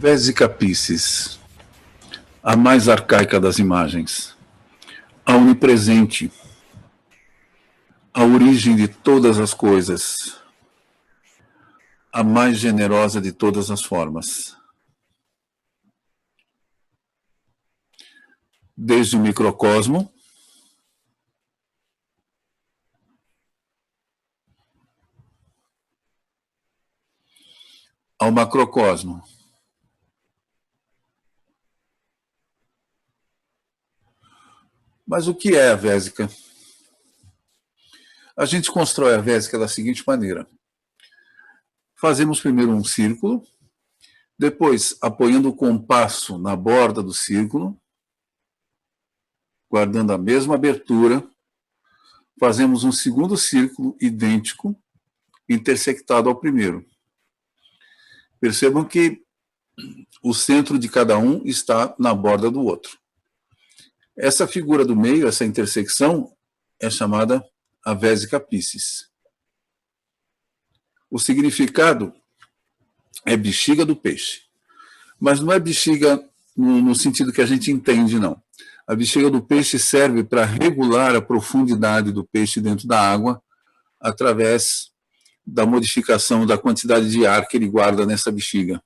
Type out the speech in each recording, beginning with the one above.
Vésica Piscis, a mais arcaica das imagens, a onipresente, a origem de todas as coisas, a mais generosa de todas as formas. Desde o microcosmo ao macrocosmo. Mas o que é a Vésica? A gente constrói a Vésica da seguinte maneira. Fazemos primeiro um círculo, depois, apoiando o compasso na borda do círculo, guardando a mesma abertura, fazemos um segundo círculo idêntico, intersectado ao primeiro. Percebam que o centro de cada um está na borda do outro. Essa figura do meio, essa intersecção, é chamada a Vésica Piscis. O significado é bexiga do peixe. Mas não é bexiga no sentido que a gente entende, não. A bexiga do peixe serve para regular a profundidade do peixe dentro da água através da modificação da quantidade de ar que ele guarda nessa bexiga.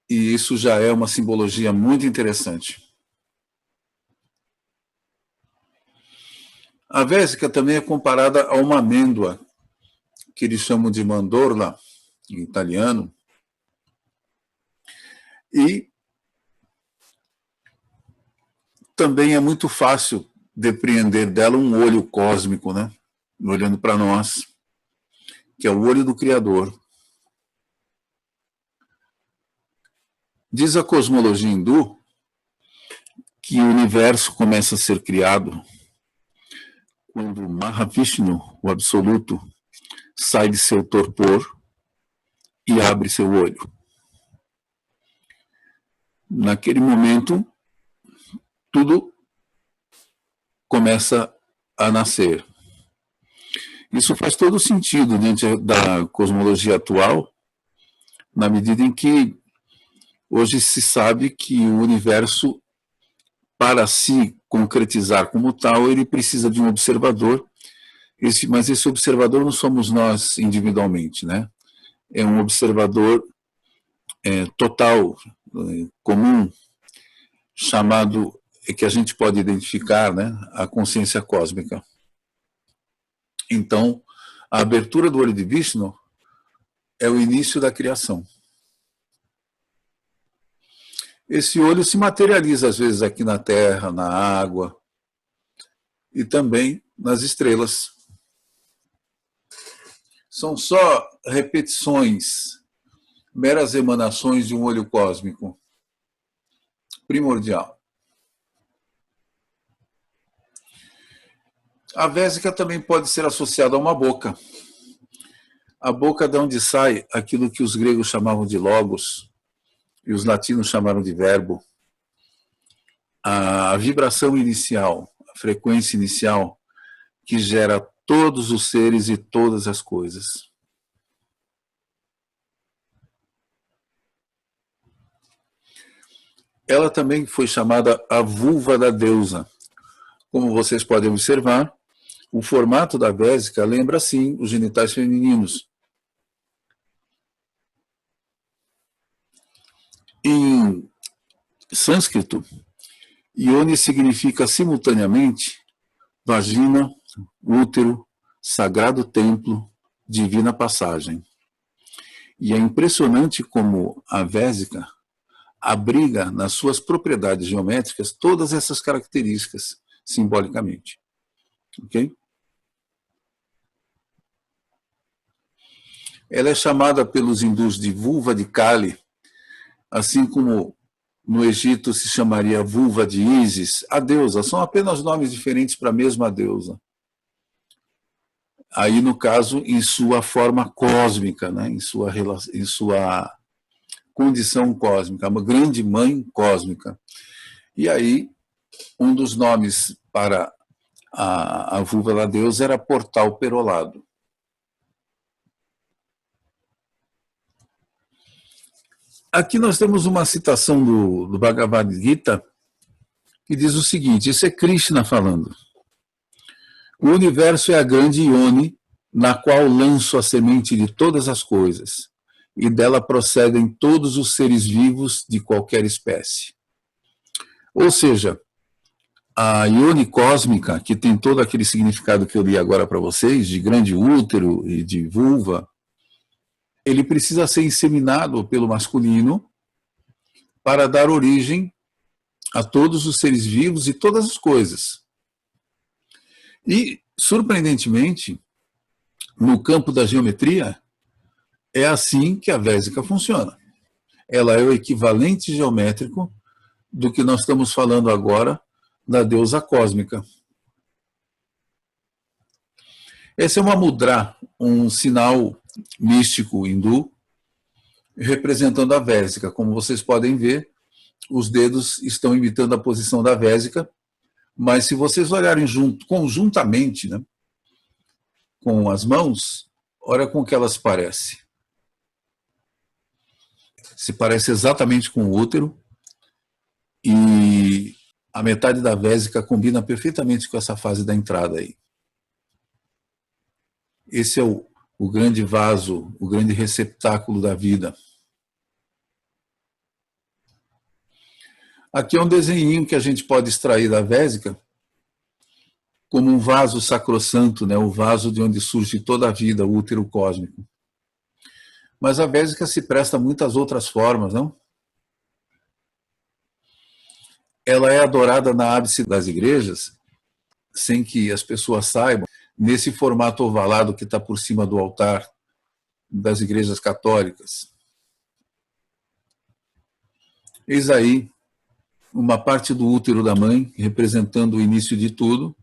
E isso já é uma simbologia muito interessante. A Vésica também é comparada a uma amêndoa, que eles chamam de mandorla, em italiano, e também é muito fácil depreender dela um olho cósmico, né? Olhando para nós, que é o olho do Criador. Diz a cosmologia hindu que o universo começa a ser criado quando Mahavishnu, o Absoluto, sai de seu torpor e abre seu olho. Naquele momento, tudo começa a nascer. Isso faz todo sentido dentro da cosmologia atual, na medida em que hoje se sabe que o universo, para se concretizar como tal, ele precisa de um observador, mas esse observador não somos nós individualmente, né? É um observador total, comum, chamado, que a gente pode identificar, né, a consciência cósmica. Então, a abertura do olho de Vishnu é o início da criação. Esse olho se materializa, às vezes, aqui na terra, na água, e também nas estrelas. São só repetições, meras emanações de um olho cósmico primordial. A Vésica também pode ser associada a uma boca. A boca de onde sai aquilo que os gregos chamavam de logos e os latinos chamaram de verbo. A vibração inicial, a frequência inicial que gera todos os seres e todas as coisas. Ela também foi chamada a vulva da deusa. Como vocês podem observar, o formato da Vésica lembra, sim, os genitais femininos. Em sânscrito, Ione significa simultaneamente vagina, útero, sagrado templo, divina passagem. E é impressionante como a Vésica abriga nas suas propriedades geométricas todas essas características simbolicamente. Ok? Ela é chamada pelos hindus de vulva de Kali, assim como no Egito se chamaria vulva de Ísis, a deusa. São apenas nomes diferentes para a mesma deusa. Aí, no caso, em sua forma cósmica, né? em sua condição cósmica, uma grande mãe cósmica. E aí, um dos nomes para a vulva da deusa era portal perolado. Aqui nós temos uma citação do Bhagavad Gita que diz o seguinte, isso é Krishna falando. O universo é a grande Ione na qual lanço a semente de todas as coisas, e dela procedem todos os seres vivos de qualquer espécie. Ou seja, a ione cósmica, que tem todo aquele significado que eu li agora para vocês, de grande útero e de vulva, ele precisa ser inseminado pelo masculino para dar origem a todos os seres vivos e todas as coisas. E, surpreendentemente, no campo da geometria, é assim que a Vésica funciona. Ela é o equivalente geométrico do que nós estamos falando agora da deusa cósmica. Esse é uma mudra, um sinal místico hindu, representando a Vésica. Como vocês podem ver, os dedos estão imitando a posição da Vésica, mas se vocês olharem conjuntamente, né, com as mãos, olha com que elas parecem. Se parece exatamente com o útero, e a metade da Vésica combina perfeitamente com essa fase da entrada aí. Esse é o grande vaso, o grande receptáculo da vida. Aqui é um desenhinho que a gente pode extrair da Vésica como um vaso sacrossanto, né? O vaso de onde surge toda a vida, o útero cósmico. Mas a Vésica se presta a muitas outras formas, não? Ela é adorada na ábice das igrejas, sem que as pessoas saibam, nesse formato ovalado que está por cima do altar das igrejas católicas. Eis aí uma parte do útero da mãe, representando o início de tudo,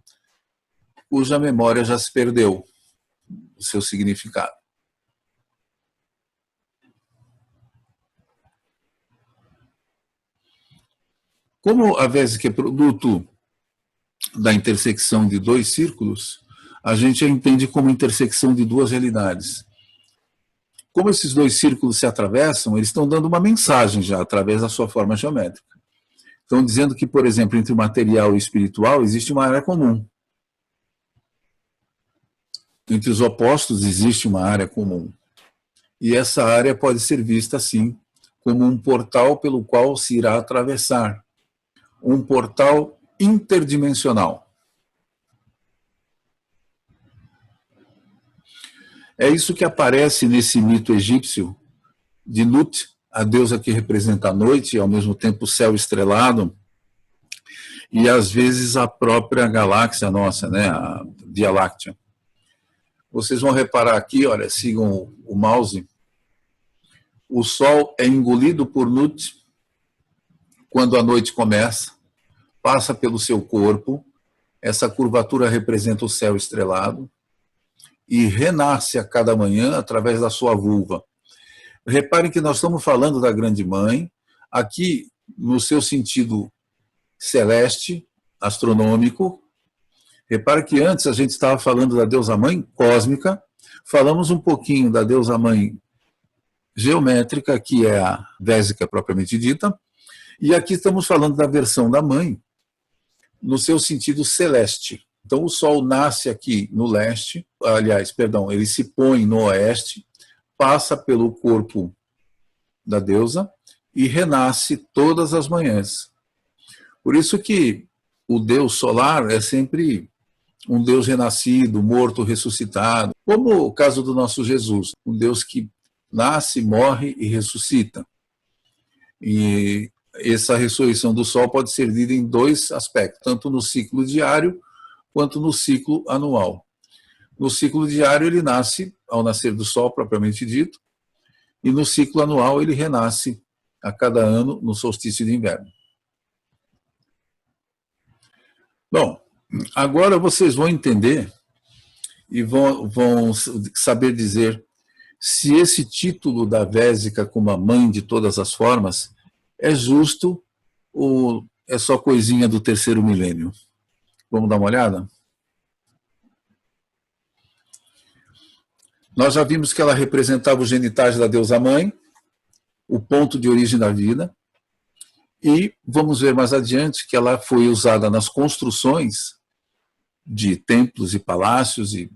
cuja memória já se perdeu, o seu significado. Como a Vésica é produto da intersecção de dois círculos, a gente a entende como intersecção de duas realidades. Como esses dois círculos se atravessam, eles estão dando uma mensagem já, através da sua forma geométrica. Estão dizendo que, por exemplo, entre o material e o espiritual existe uma área comum. Entre os opostos existe uma área comum. E essa área pode ser vista, assim, como um portal pelo qual se irá atravessar. Um portal interdimensional. É isso que aparece nesse mito egípcio de Nut, a deusa que representa a noite e ao mesmo tempo o céu estrelado, e às vezes a própria galáxia nossa, né, a Via Láctea. Vocês vão reparar aqui, olha, sigam o mouse, o Sol é engolido por Nut quando a noite começa, passa pelo seu corpo, essa curvatura representa o céu estrelado, e renasce a cada manhã através da sua vulva. Reparem que nós estamos falando da Grande Mãe, aqui no seu sentido celeste, astronômico. Repare que antes a gente estava falando da deusa mãe cósmica, falamos um pouquinho da deusa mãe geométrica, que é a Vésica propriamente dita, e aqui estamos falando da versão da mãe no seu sentido celeste. Então o Sol nasce aqui no leste, ele se põe no oeste, passa pelo corpo da deusa e renasce todas as manhãs. Por isso que o Deus solar é sempre um Deus renascido, morto, ressuscitado, como o caso do nosso Jesus, um Deus que nasce, morre e ressuscita. E essa ressurreição do Sol pode ser vista em dois aspectos, tanto no ciclo diário quanto no ciclo anual. No ciclo diário ele nasce ao nascer do Sol, propriamente dito, e no ciclo anual ele renasce a cada ano no solstício de inverno. Bom, agora vocês vão entender e vão saber dizer se esse título da Vésica como a mãe de todas as formas é justo ou é só coisinha do terceiro milênio. Vamos dar uma olhada? Nós já vimos que ela representava os genitais da deusa mãe, o ponto de origem da vida, e vamos ver mais adiante que ela foi usada nas construções de templos e palácios e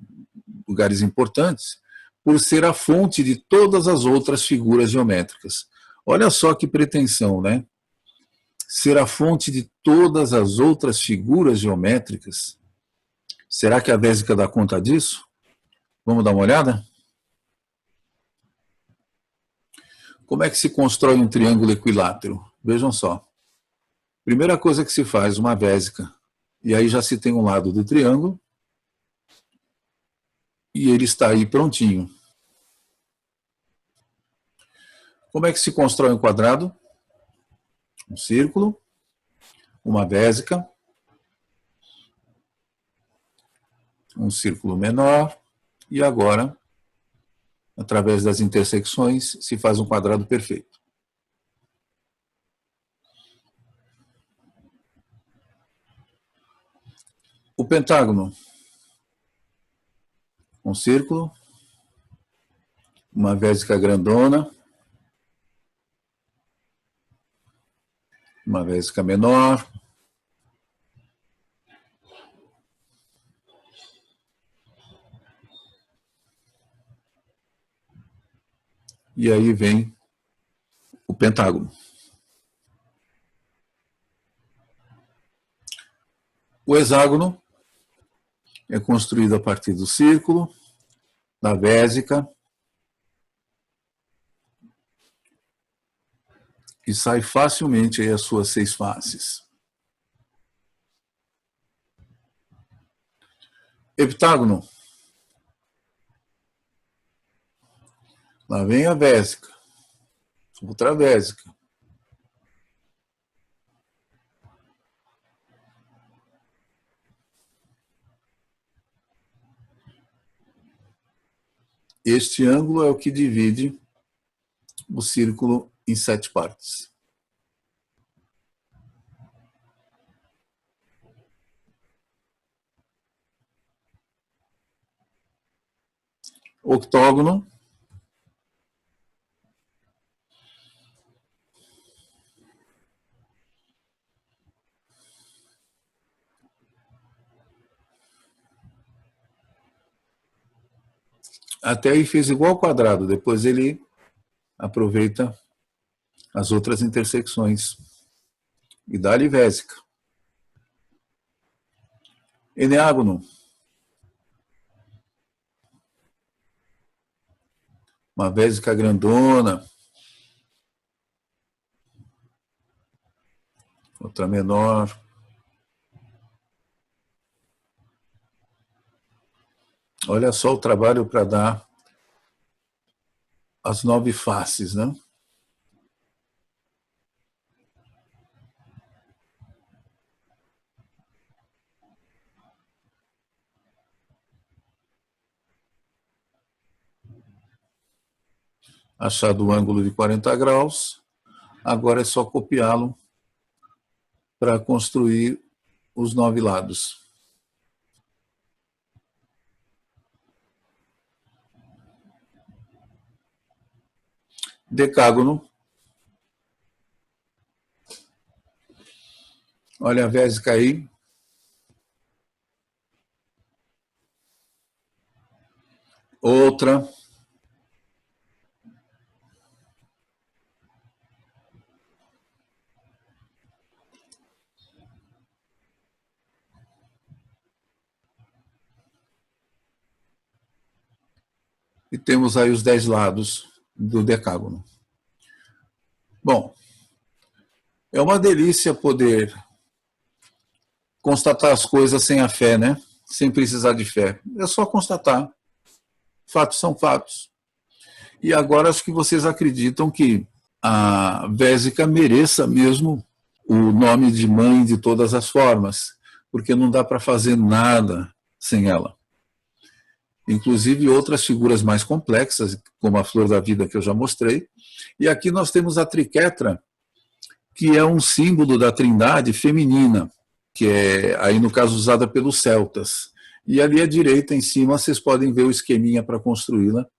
lugares importantes, por ser a fonte de todas as outras figuras geométricas. Olha só que pretensão, né? Ser a fonte de todas as outras figuras geométricas. Será que a Vésica dá conta disso? Vamos dar uma olhada? Como é que se constrói um triângulo equilátero? Vejam só. Primeira coisa que se faz, uma Vésica. E aí já se tem um lado do triângulo, e ele está aí prontinho. Como é que se constrói um quadrado? Um círculo, uma Vésica, um círculo menor, e agora, através das intersecções, se faz um quadrado perfeito. O pentágono, um círculo, uma Vésica grandona, uma Vésica menor, e aí vem o pentágono. O hexágono é construído a partir do círculo, da Vésica, e sai facilmente aí as suas 6 faces. Heptágono. Lá vem a Vésica, outra Vésica. Este ângulo é o que divide o círculo em 7 partes. Octógono. Até aí fez igual ao quadrado, depois ele aproveita as outras intersecções e dá-lhe Vésica. Eneágono. Uma Vésica grandona, outra menor. Olha só o trabalho para dar as 9 faces, né? Achado o ângulo de 40 graus, agora é só copiá-lo para construir os 9 lados. Decágono. Olha a Vésica aí. Outra. E temos aí os 10 lados do decágono. Bom, é uma delícia poder constatar as coisas sem a fé, né? Sem precisar de fé. É só constatar. Fatos são fatos. E agora acho que vocês acreditam que a Vésica mereça mesmo o nome de mãe de todas as formas, porque não dá para fazer nada sem ela. Inclusive outras figuras mais complexas, como a flor da vida que eu já mostrei. E aqui nós temos a triquetra, que é um símbolo da trindade feminina, que é, aí no caso, usada pelos celtas. E ali à direita, em cima, vocês podem ver o esqueminha para construí-la,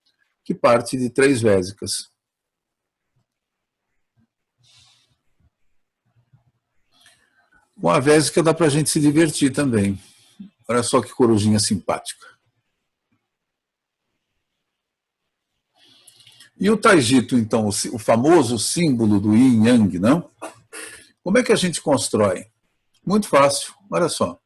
que parte de 3 Vésicas. Com a vésica dá para a gente se divertir também. Olha só que corujinha simpática. E o Taijito, então, o famoso símbolo do Yin Yang, não? Como é que a gente constrói? Muito fácil, olha só.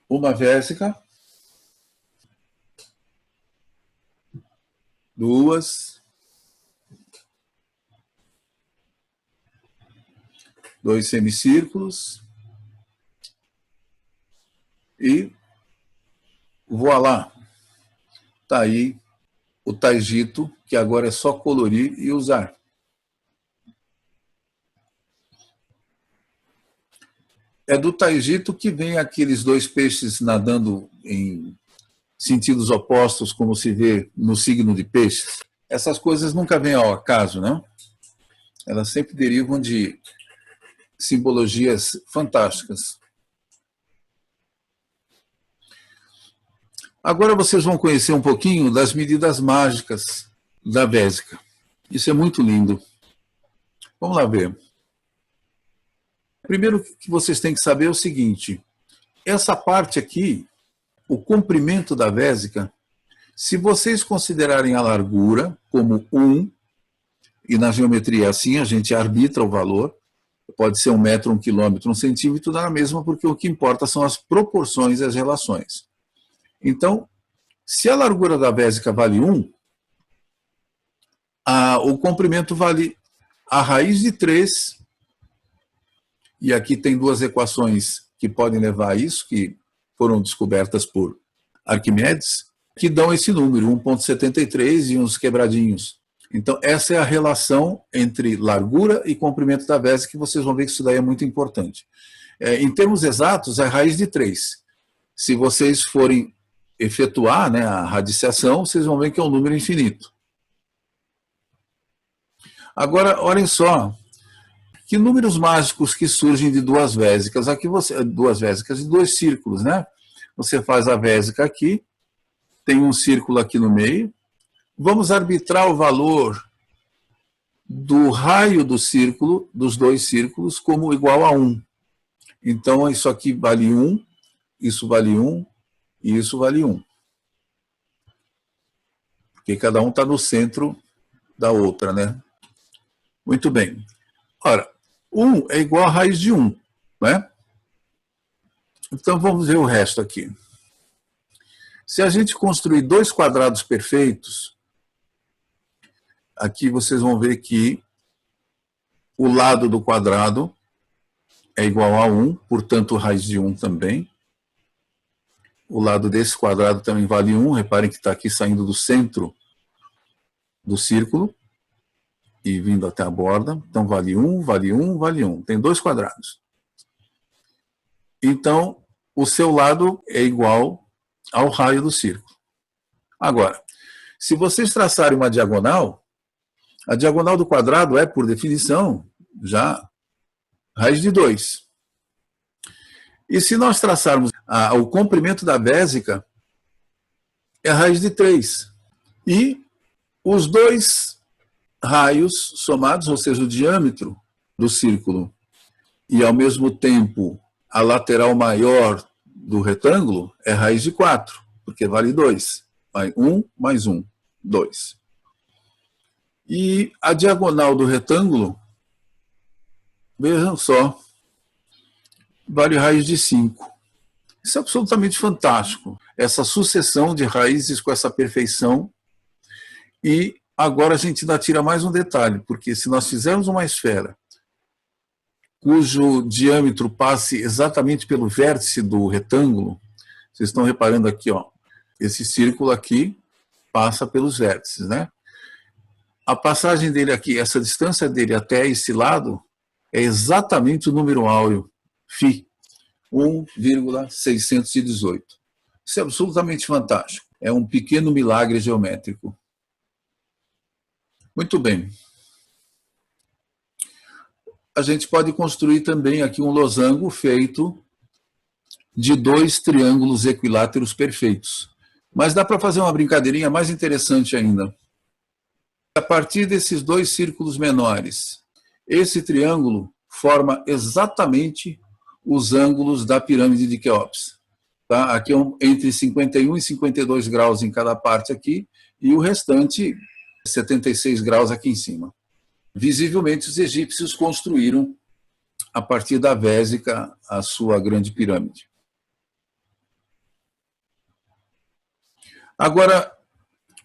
Uma vésica, duas, dois semicírculos e voilá. Está aí o Taijito, que agora é só colorir e usar. É do Taijito que vem aqueles dois peixes nadando em sentidos opostos, como se vê no signo de peixes. Essas coisas nunca vêm ao acaso, não? Elas sempre derivam de simbologias fantásticas. Agora vocês vão conhecer um pouquinho das medidas mágicas da Vésica. Isso é muito lindo. Vamos lá ver. Primeiro que vocês têm que saber é o seguinte: essa parte aqui, o comprimento da Vésica, se vocês considerarem a largura como 1, e na geometria é assim, a gente arbitra o valor, pode ser 1 metro, 1 quilômetro, 1 centímetro, dá na mesma, porque o que importa são as proporções e as relações. Então, se a largura da Vésica vale 1, o comprimento vale a raiz de 3, e aqui tem duas equações que podem levar a isso, que foram descobertas por Arquimedes, que dão esse número, 1,73 e uns quebradinhos. Então, essa é a relação entre largura e comprimento da Vésica, que vocês vão ver que isso daí é muito importante. Em termos exatos, é a raiz de 3. Se vocês forem efetuar, né, a radiciação, vocês vão ver que é um número infinito. Agora, olhem só, que números mágicos que surgem de duas vésicas. Aqui duas vésicas e dois círculos, né? Você faz a vésica aqui, tem um círculo aqui no meio. Vamos arbitrar o valor do raio do círculo, dos dois círculos, como igual a 1. Então, isso aqui vale 1, isso vale 1 e isso vale 1. Porque cada um está no centro da outra, né? Muito bem. Ora, 1 é igual a raiz de 1, né? Então, vamos ver o resto aqui. Se a gente construir dois quadrados perfeitos, aqui vocês vão ver que o lado do quadrado é igual a 1, portanto, raiz de 1 também. O lado desse quadrado também vale 1, reparem que está aqui saindo do centro do círculo e vindo até a borda. Então, vale 1, vale 1, vale 1. Tem dois quadrados. Então, o seu lado é igual ao raio do círculo. Agora, se vocês traçarem uma diagonal, a diagonal do quadrado é, por definição, já raiz de 2. E se nós traçarmos o comprimento da vésica, é a raiz de 3. E os dois raios somados, ou seja, o diâmetro do círculo, e ao mesmo tempo a lateral maior do retângulo, é raiz de 4, porque vale 2. Vai 1 mais 1, 2. E a diagonal do retângulo, vejam só, vale raiz de 5. Isso é absolutamente fantástico, essa sucessão de raízes com essa perfeição. E agora a gente ainda tira mais um detalhe, porque se nós fizermos uma esfera cujo diâmetro passe exatamente pelo vértice do retângulo, vocês estão reparando aqui, ó, esse círculo aqui passa pelos vértices, né? A passagem dele aqui, essa distância dele até esse lado, é exatamente o número áureo, φ, 1,618. Isso é absolutamente fantástico. É um pequeno milagre geométrico. Muito bem. A gente pode construir também aqui um losango feito de dois triângulos equiláteros perfeitos. Mas dá para fazer uma brincadeirinha mais interessante ainda. A partir desses dois círculos menores, esse triângulo forma exatamente os ângulos da pirâmide de Quéops. Tá? Aqui é entre 51 e 52 graus em cada parte aqui, e o restante 76 graus aqui em cima. Visivelmente, os egípcios construíram, a partir da Vésica, a sua grande pirâmide. Agora,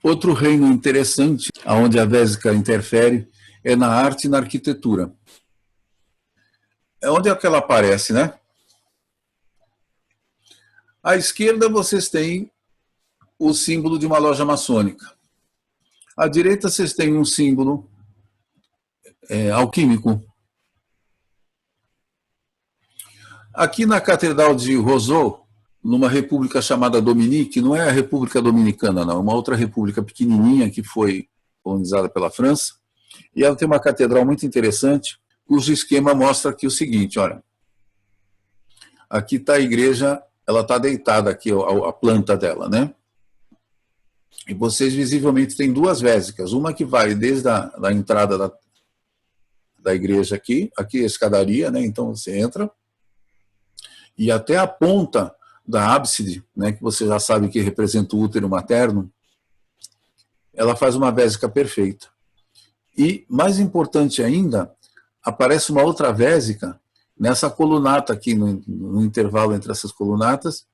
outro reino interessante, onde a Vésica interfere, é na arte e na arquitetura. É onde é que ela aparece, né? À esquerda, vocês têm o símbolo de uma loja maçônica. À direita, vocês têm um símbolo alquímico. Aqui na Catedral de Rousseau, numa república chamada Dominique, não é a República Dominicana, não, é uma outra república pequenininha que foi colonizada pela França, e ela tem uma catedral muito interessante, cujo esquema mostra aqui o seguinte, olha, aqui está a igreja, ela está deitada aqui, a planta dela, né? E vocês visivelmente têm duas vésicas, uma que vai desde a entrada da igreja aqui é a escadaria, né? Então você entra, e até a ponta da ábside, né, que você já sabe que representa o útero materno, ela faz uma vésica perfeita. E, mais importante ainda, aparece uma outra vésica nessa colunata aqui, no intervalo entre essas colunatas,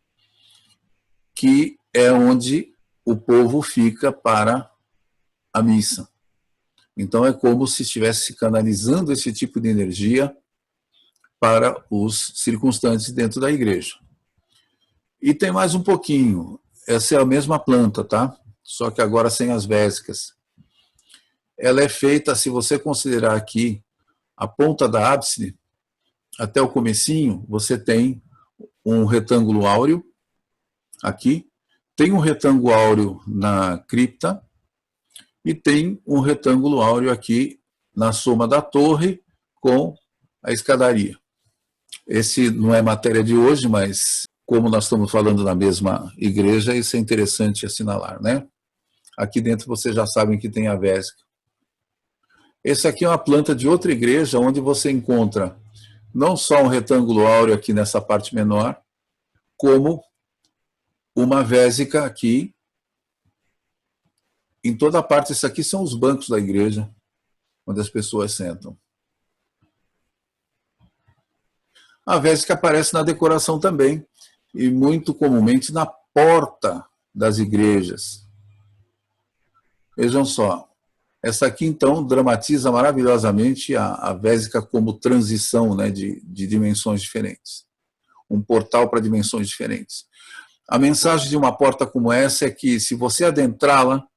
que é onde o povo fica para a missa. Então é como se estivesse canalizando esse tipo de energia para os circunstantes dentro da igreja. E tem mais um pouquinho, essa é a mesma planta, tá? Só que agora sem as vésicas. Ela é feita, se você considerar aqui a ponta da ábside, até o comecinho, você tem um retângulo áureo, aqui, tem um retângulo áureo na cripta, e tem um retângulo áureo aqui na soma da torre com a escadaria. Esse não é matéria de hoje, mas como nós estamos falando na mesma igreja, isso é interessante assinalar, né? Aqui dentro vocês já sabem que tem a vésica. Esse aqui é uma planta de outra igreja, onde você encontra não só um retângulo áureo aqui nessa parte menor, como uma vésica aqui. Em toda a parte, isso aqui são os bancos da igreja, onde as pessoas sentam. A vésica aparece na decoração também, e muito comumente na porta das igrejas. Vejam só, essa aqui então dramatiza maravilhosamente a vésica como transição, né, de dimensões diferentes. Um portal para dimensões diferentes. A mensagem de uma porta como essa é que, se você adentrá-la,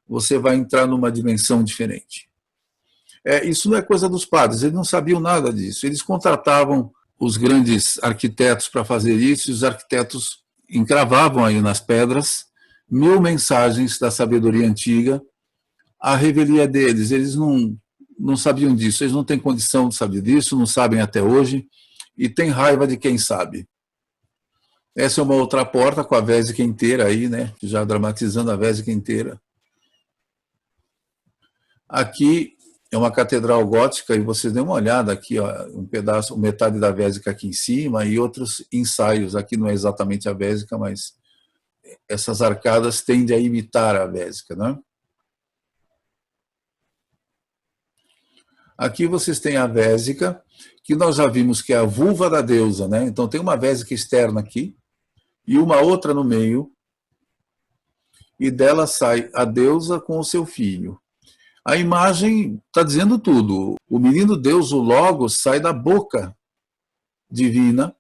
você vai entrar numa dimensão diferente. Isso não é coisa dos padres, eles não sabiam nada disso. Eles contratavam os grandes arquitetos para fazer isso, e os arquitetos encravavam aí nas pedras 1000 mensagens da sabedoria antiga, a revelia deles. Eles não sabiam disso, eles não têm condição de saber disso, não sabem até hoje, e têm raiva de quem sabe. Essa é uma outra porta com a vésica inteira aí, né? Já dramatizando a vésica inteira. Aqui é uma catedral gótica, e vocês dêem uma olhada aqui, ó, um pedaço, metade da vésica aqui em cima, e outros ensaios. Aqui não é exatamente a vésica, mas essas arcadas tendem a imitar a vésica, né? Aqui vocês têm a vésica, que nós já vimos que é a vulva da deusa, né? Então tem uma vésica externa aqui, e uma outra no meio, e dela sai a deusa com o seu filho. A imagem está dizendo tudo. O menino Deus, o Logos, sai da boca divina,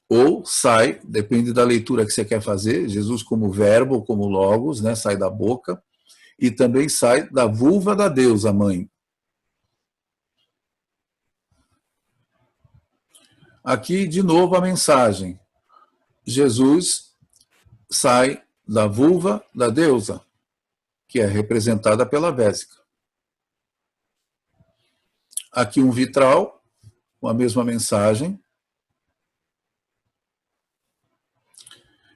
ou sai, depende da leitura que você quer fazer, Jesus como verbo ou como Logos, né, sai da boca, e também sai da vulva da deusa, mãe. Aqui, de novo, a mensagem. Jesus sai da vulva da deusa, que é representada pela vésica. Aqui um vitral, com a mesma mensagem.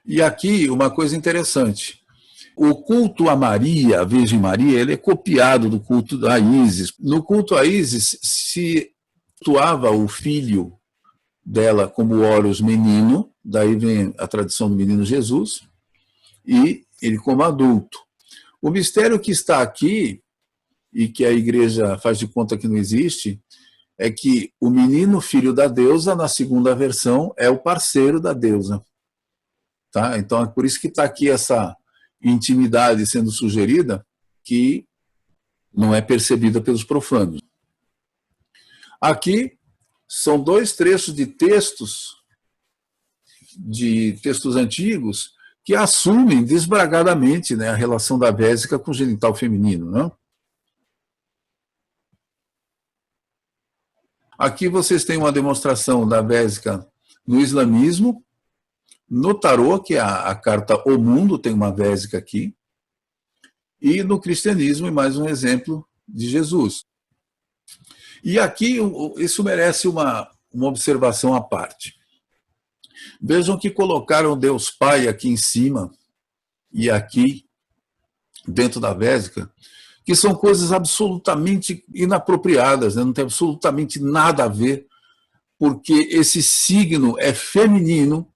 E aqui uma coisa interessante. O culto a Maria, a Virgem Maria, ele é copiado do culto a Ísis. No culto a Ísis se cultuava o filho dela como Horus menino, daí vem a tradição do menino Jesus, e ele como adulto. O mistério que está aqui, e que a igreja faz de conta que não existe, é que o menino filho da deusa, na segunda versão, é o parceiro da deusa. Tá? Então é por isso que está aqui essa intimidade sendo sugerida, que não é percebida pelos profanos. Aqui são dois trechos de textos antigos que assumem desbragadamente, né, a relação da vésica com o genital feminino. Né? Aqui vocês têm uma demonstração da vésica no islamismo, no tarô, que é a carta O Mundo, tem uma vésica aqui, e no cristianismo, e mais um exemplo de Jesus. E aqui isso merece uma observação à parte. Vejam que colocaram Deus Pai aqui em cima e aqui dentro da vésica, que são coisas absolutamente inapropriadas, né? Não tem absolutamente nada a ver, porque esse signo é feminino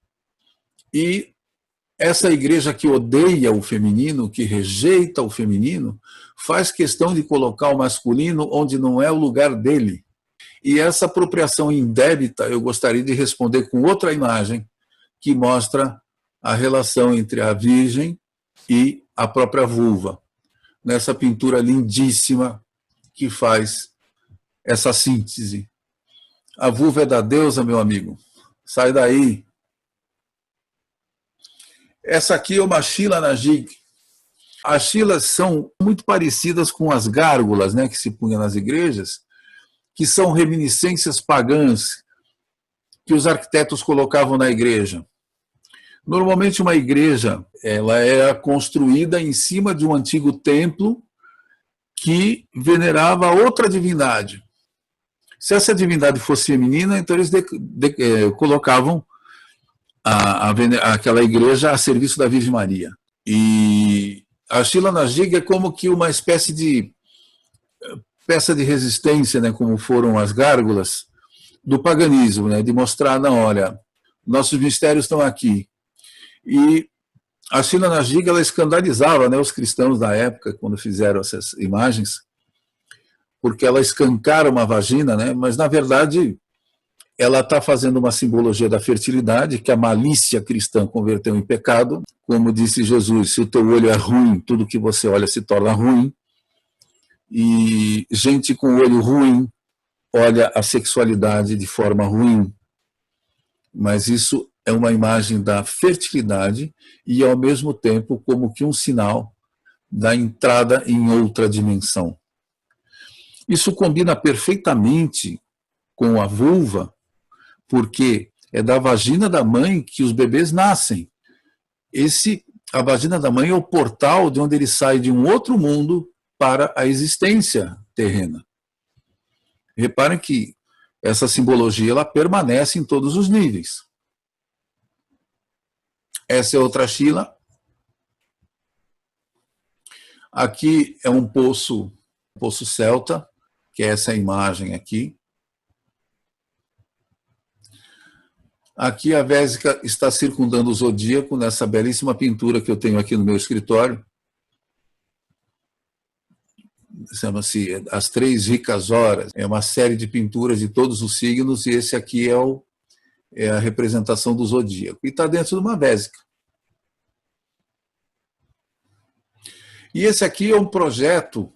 e essa igreja que odeia o feminino, que rejeita o feminino, faz questão de colocar o masculino onde não é o lugar dele. E essa apropriação indébita eu gostaria de responder com outra imagem que mostra a relação entre a Virgem e a própria vulva, nessa pintura lindíssima que faz essa síntese. A vulva é da deusa, meu amigo. Sai daí. Essa aqui é uma Shila Najig. As Shilas são muito parecidas com as gárgulas, né, que se punham nas igrejas, que são reminiscências pagãs que os arquitetos colocavam na igreja. Normalmente uma igreja ela era construída em cima de um antigo templo que venerava outra divindade. Se essa divindade fosse feminina, então eles colocavam aquela igreja a serviço da Virgem Maria. E a Shila Najig é como que uma espécie de peça de resistência, né, como foram as gárgulas, do paganismo, né, de mostrar, não, olha, nossos mistérios estão aqui. E a Shila Najig, ela escandalizava, né, os cristãos da época, quando fizeram essas imagens, porque ela escancara uma vagina, né, mas na verdade ela está fazendo uma simbologia da fertilidade, que a malícia cristã converteu em pecado. Como disse Jesus, se o teu olho é ruim, tudo que você olha se torna ruim. E gente com olho ruim olha a sexualidade de forma ruim. Mas isso é uma imagem da fertilidade e, ao mesmo tempo, como que um sinal da entrada em outra dimensão. Isso combina perfeitamente com a vulva, porque é da vagina da mãe que os bebês nascem. A vagina da mãe é o portal de onde ele sai de um outro mundo para a existência terrena. Reparem que essa simbologia ela permanece em todos os níveis. Essa é outra Shila. Aqui é um poço celta, que é essa imagem aqui. Aqui a vésica está circundando o zodíaco nessa belíssima pintura que eu tenho aqui no meu escritório. Chama-se As Três Ricas Horas. É uma série de pinturas de todos os signos e esse aqui é a representação do zodíaco. E está dentro de uma vésica. E esse aqui é um projeto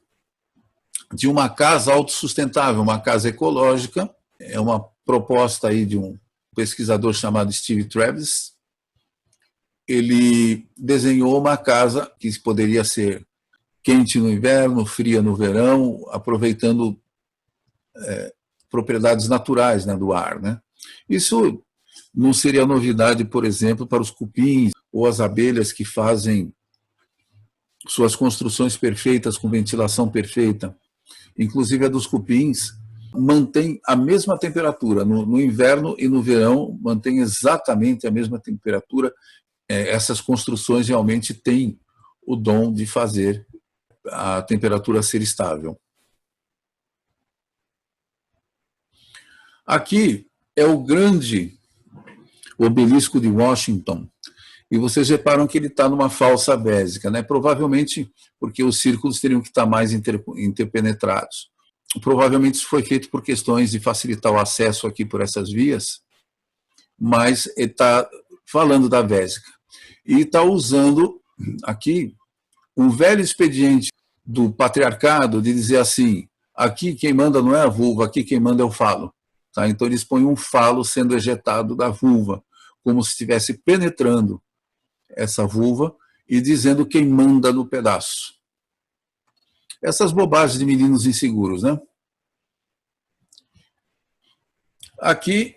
de uma casa autossustentável, uma casa ecológica. É uma proposta aí de um pesquisador chamado Steve Travis. Ele desenhou uma casa que poderia ser quente no inverno, fria no verão, aproveitando propriedades naturais, né, do ar. Né? Isso não seria novidade, por exemplo, para os cupins ou as abelhas que fazem suas construções perfeitas, com ventilação perfeita. Inclusive a dos cupins mantém a mesma temperatura. No inverno e no verão mantém exatamente a mesma temperatura. essas construções realmente têm o dom de fazer a temperatura ser estável. Aqui é o grande obelisco de Washington, e vocês reparam que ele está numa falsa vésica, né? Provavelmente porque os círculos teriam que estar mais interpenetrados. Provavelmente isso foi feito por questões de facilitar o acesso aqui por essas vias, mas ele está falando da vésica. E está usando aqui um velho expediente do patriarcado de dizer assim, aqui quem manda não é a vulva, aqui quem manda é o falo. Tá? Então eles põem um falo sendo ejetado da vulva, como se estivesse penetrando essa vulva e dizendo quem manda no pedaço. Essas bobagens de meninos inseguros, né? Aqui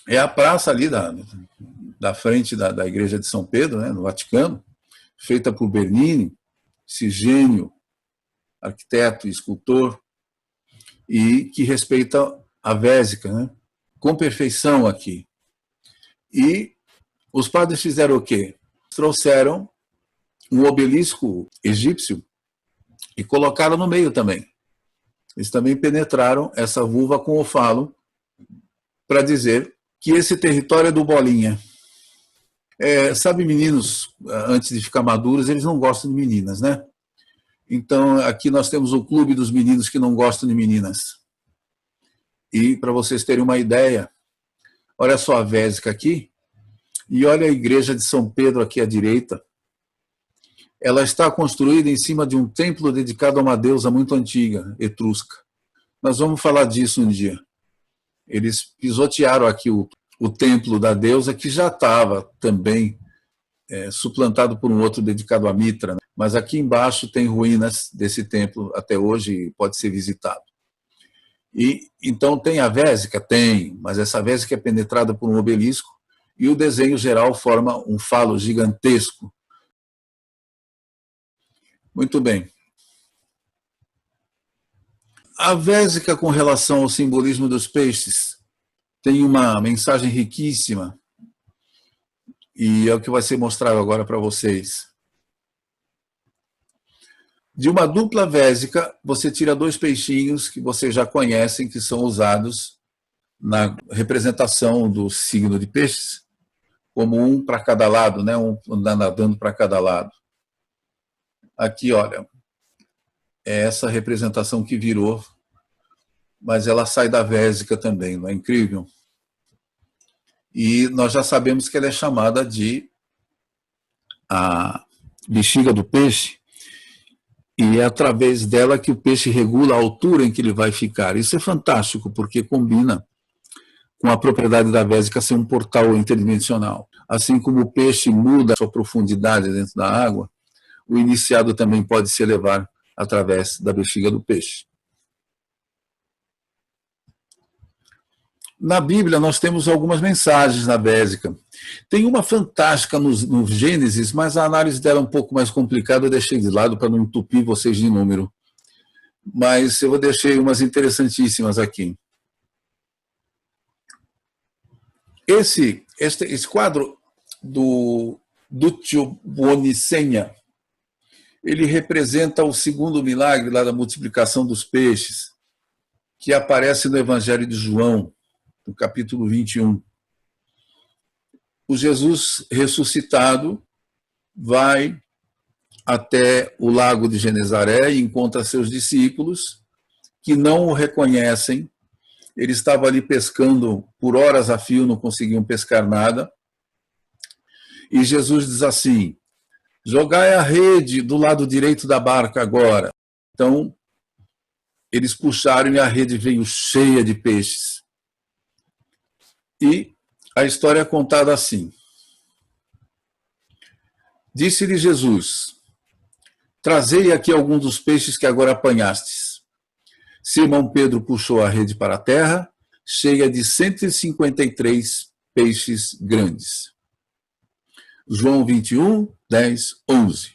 é a praça ali da frente da igreja de São Pedro, né, no Vaticano, feita por Bernini, esse gênio, arquiteto e escultor, e que respeita a vésica, né, com perfeição aqui. E os padres fizeram o quê? Trouxeram um obelisco egípcio e colocaram no meio também. Eles também penetraram essa vulva com o falo para dizer que esse território é do Bolinha. Sabe, meninos, antes de ficar maduros, eles não gostam de meninas, né? Então, aqui nós temos o clube dos meninos que não gostam de meninas. E, para vocês terem uma ideia, olha só a vésica aqui, e olha a igreja de São Pedro aqui à direita. Ela está construída em cima de um templo dedicado a uma deusa muito antiga, etrusca. Nós vamos falar disso um dia. Eles pisotearam aqui o templo da deusa, que já estava também suplantado por um outro dedicado a Mitra, né? Mas aqui embaixo tem ruínas desse templo até hoje e pode ser visitado. E então tem a vésica? Tem, mas essa vésica é penetrada por um obelisco e o desenho geral forma um falo gigantesco. Muito bem. A vésica, com relação ao simbolismo dos peixes, tem uma mensagem riquíssima, e é o que vai ser mostrado agora para vocês. De uma dupla vésica, você tira dois peixinhos que vocês já conhecem, que são usados na representação do signo de peixes, como um para cada lado, né? Um nadando para cada lado. Aqui, olha, é essa representação que virou, mas ela sai da vésica também, não é incrível? E nós já sabemos que ela é chamada de a bexiga do peixe, e é através dela que o peixe regula a altura em que ele vai ficar. Isso é fantástico, porque combina com a propriedade da vésica ser um portal interdimensional. Assim como o peixe muda a sua profundidade dentro da água, o iniciado também pode se elevar através da bexiga do peixe. Na Bíblia, nós temos algumas mensagens na vésica. Tem uma fantástica no Gênesis, mas a análise dela é um pouco mais complicada, eu deixei de lado para não entupir vocês de número. Mas eu deixei umas interessantíssimas aqui. Esse quadro do Duccio Buoninsegna, ele representa o segundo milagre lá da multiplicação dos peixes, que aparece no Evangelho de João, no capítulo 21. O Jesus ressuscitado vai até o lago de Genezaré e encontra seus discípulos, que não o reconhecem. Ele estava ali pescando por horas a fio, não conseguiam pescar nada. E Jesus diz assim: jogai a rede do lado direito da barca agora. Então, eles puxaram e a rede veio cheia de peixes. E a história é contada assim. Disse-lhe Jesus: trazei aqui algum dos peixes que agora apanhastes. Simão Pedro puxou a rede para a terra, cheia de 153 peixes grandes. João 21, 10, 11.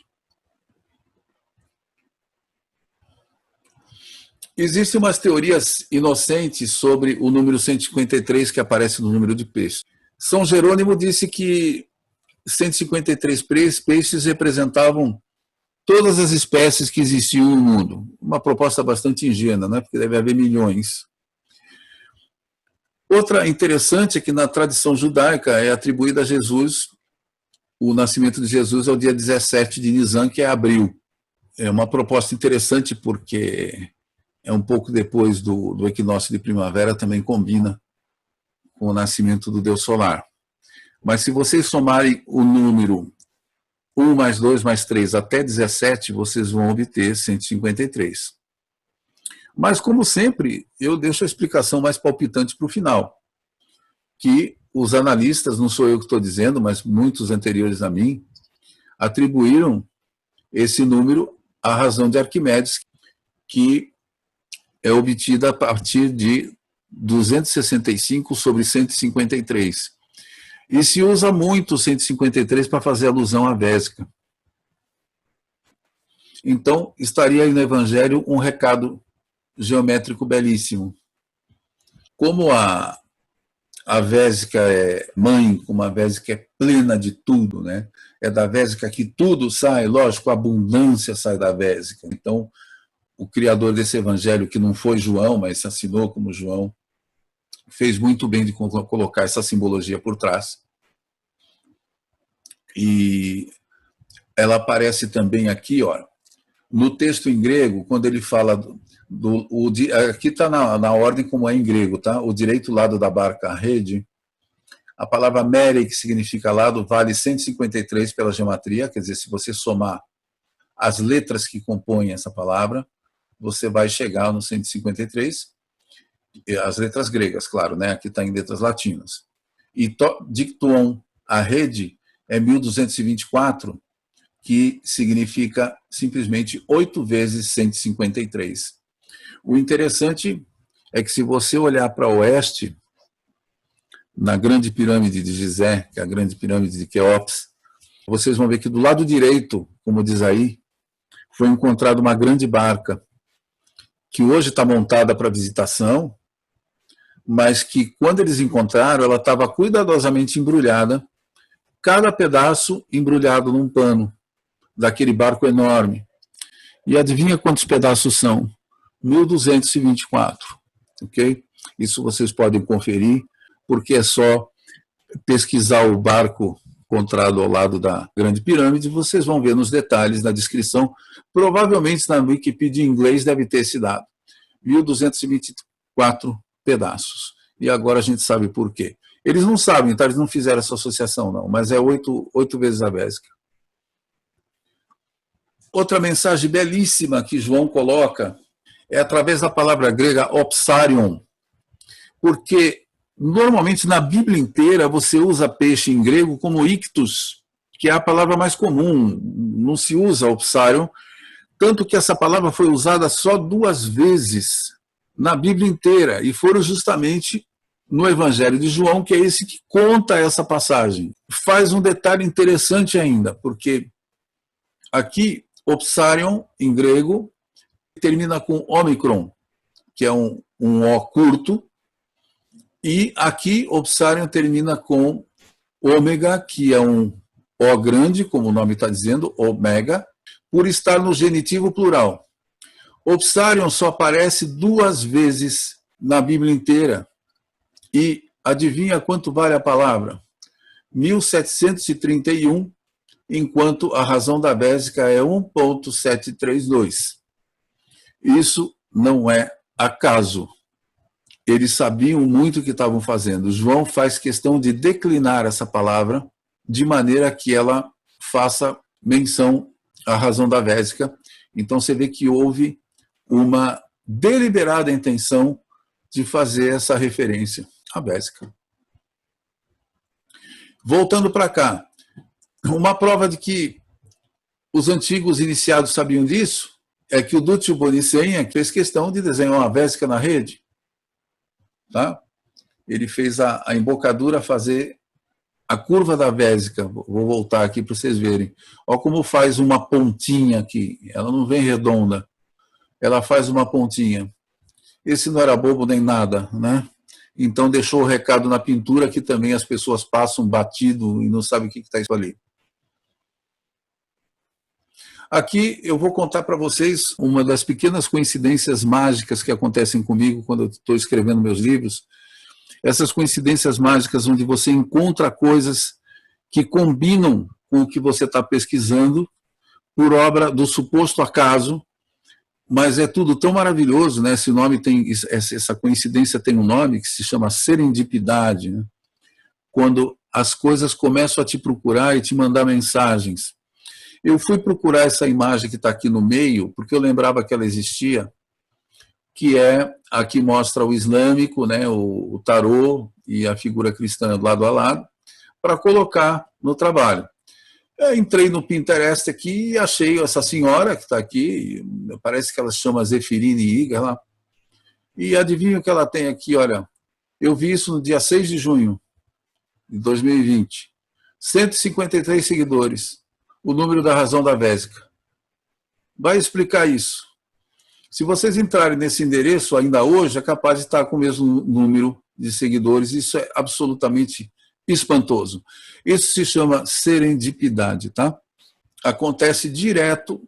Existem umas teorias inocentes sobre o número 153 que aparece no número de peixes. São Jerônimo disse que 153 peixes representavam todas as espécies que existiam no mundo. Uma proposta bastante ingênua, né? Porque deve haver milhões. Outra interessante é que na tradição judaica é atribuída a Jesus, o nascimento de Jesus ao dia 17 de Nisan, que é abril. É uma proposta interessante porque é um pouco depois do equinócio de primavera, também combina com o nascimento do Deus solar. Mas se vocês somarem o número 1 mais 2 mais 3 até 17, vocês vão obter 153. Mas, como sempre, eu deixo a explicação mais palpitante para o final, que os analistas, não sou eu que estou dizendo, mas muitos anteriores a mim, atribuíram esse número à razão de Arquimedes, que é obtida a partir de 265 sobre 153. E se usa muito 153 para fazer alusão à Vésica. Então, estaria aí no Evangelho um recado geométrico belíssimo. Como a Vésica é mãe, como a Vésica é plena de tudo, né? É da Vésica que tudo sai, lógico, a abundância sai da Vésica. Então, o criador desse Evangelho, que não foi João, mas assinou como João, fez muito bem de colocar essa simbologia por trás. E ela aparece também aqui, ó, no texto em grego, quando ele fala aqui está na ordem como é em grego, tá? O direito lado da barca, a rede, a palavra mere, que significa lado, vale 153 pela geometria, quer dizer, se você somar as letras que compõem essa palavra, você vai chegar no 153, as letras gregas, claro, né? Aqui está em letras latinas. E dictuon, a rede, é 1224, que significa simplesmente 8 vezes 153. O interessante é que se você olhar para o oeste, na grande pirâmide de Gizé, que é a grande pirâmide de Quéops, vocês vão ver que do lado direito, como diz aí, foi encontrada uma grande barca, que hoje está montada para visitação, mas que quando eles encontraram, ela estava cuidadosamente embrulhada, cada pedaço embrulhado num pano, daquele barco enorme. E adivinha quantos pedaços são? 1224, ok? Isso vocês podem conferir, porque é só pesquisar o barco encontrado ao lado da Grande Pirâmide, vocês vão ver nos detalhes da descrição, provavelmente na Wikipedia em inglês deve ter esse dado, 1224 pedaços. E agora a gente sabe por quê. Eles não sabem, então eles não fizeram essa associação não, mas é 8 vezes a Vésica. Outra mensagem belíssima que João coloca é através da palavra grega opsarion, porque normalmente na Bíblia inteira você usa peixe em grego como ictus, que é a palavra mais comum, não se usa opsarion, tanto que essa palavra foi usada só 2 vezes na Bíblia inteira, e foram justamente no Evangelho de João, que é esse que conta essa passagem. Faz um detalhe interessante ainda, porque aqui opsarion, em grego, termina com omicron, que é um O curto, e aqui opsarion termina com ômega, que é um O grande, como o nome está dizendo, omega, por estar no genitivo plural. Opsarion só aparece 2 vezes na Bíblia inteira. E adivinha quanto vale a palavra? 1731, enquanto a razão da Vésica é 1.732. Isso não é acaso. Eles sabiam muito o que estavam fazendo. João faz questão de declinar essa palavra de maneira que ela faça menção à razão da Vésica. Então você vê que houve uma deliberada intenção de fazer essa referência à Vésica. Voltando para cá, uma prova de que os antigos iniciados sabiam disso é que o Dúcio Bonicenha fez questão de desenhar uma Vésica na rede. Tá? Ele fez a embocadura fazer a curva da Vésica. Vou voltar aqui para vocês verem. Olha como faz uma pontinha aqui. Ela não vem redonda. Ela faz uma pontinha. Esse não era bobo nem nada, né? então deixou o recado na pintura que também as pessoas passam batido e não sabem o que está isso ali. Aqui eu vou contar para vocês uma das pequenas coincidências mágicas que acontecem comigo quando eu estou escrevendo meus livros. Essas coincidências mágicas onde você encontra coisas que combinam com o que você está pesquisando por obra do suposto acaso, mas é tudo tão maravilhoso, né? Esse nome tem, essa coincidência tem um nome que se chama serendipidade, né? Quando as coisas começam a te procurar e te mandar mensagens. Eu fui procurar essa imagem que está aqui no meio, porque eu lembrava que ela existia, que é a que mostra o islâmico, né, o tarô e a figura cristã lado a lado, para colocar no trabalho. Eu entrei no Pinterest aqui e achei essa senhora que está aqui, parece que ela se chama Zeferine Iga lá, e adivinha o que ela tem aqui, olha, eu vi isso no dia 6 de junho de 2020, 153 seguidores, o número da razão da Vésica. Vai explicar isso. Se vocês entrarem nesse endereço ainda hoje, é capaz de estar com o mesmo número de seguidores. Isso é absolutamente espantoso. Isso se chama serendipidade, tá? Acontece direto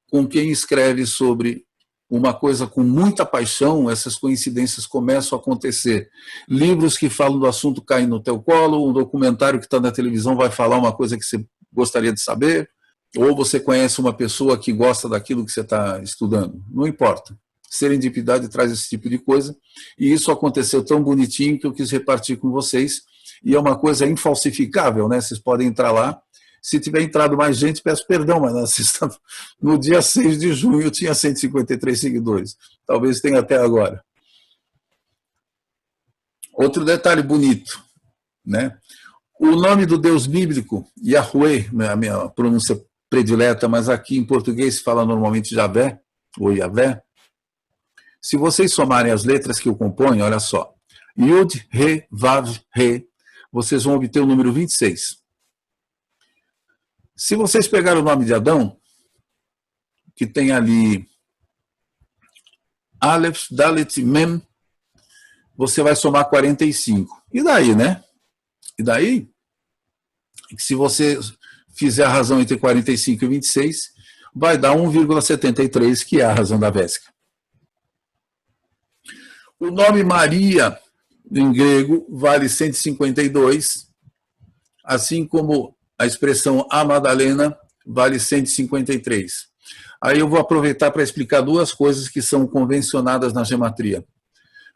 com quem escreve sobre uma coisa com muita paixão, essas coincidências começam a acontecer. Livros que falam do assunto caem no teu colo, um documentário que está na televisão vai falar uma coisa que você gostaria de saber, ou você conhece uma pessoa que gosta daquilo que você está estudando. Não importa. Serendipidade traz esse tipo de coisa, e isso aconteceu tão bonitinho que eu quis repartir com vocês, e é uma coisa infalsificável, né? Vocês podem entrar lá. Se tiver entrado mais gente, peço perdão, mas no dia 6 de junho eu tinha 153 seguidores. Talvez tenha até agora. Outro detalhe bonito, né? O nome do Deus bíblico, Yahweh, a minha pronúncia predileta, mas aqui em português se fala normalmente Javé, ou Yahvé. Se vocês somarem as letras que o compõem, olha só, Yud, Re, Vav, Re, vocês vão obter o número 26. Se vocês pegarem o nome de Adão, que tem ali Aleph, Dalet, Mem, você vai somar 45. E daí, né? E daí, se você fizer a razão entre 45 e 26, vai dar 1,73, que é a razão da Vésica. O nome Maria, em grego, vale 152, assim como a expressão a Madalena vale 153. Aí eu vou aproveitar para explicar duas coisas que são convencionadas na gematria.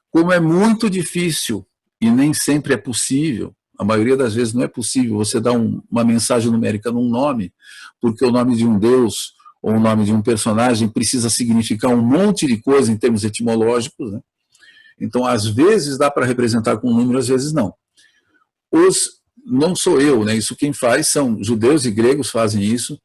Como é muito difícil, e nem sempre é possível, a maioria das vezes não é possível você dar uma mensagem numérica num nome, porque o nome de um deus ou o nome de um personagem precisa significar um monte de coisa em termos etimológicos, né? Então, às vezes dá para representar com um número, às vezes não. Não sou eu, né? Isso quem faz são judeus e gregos fazem isso.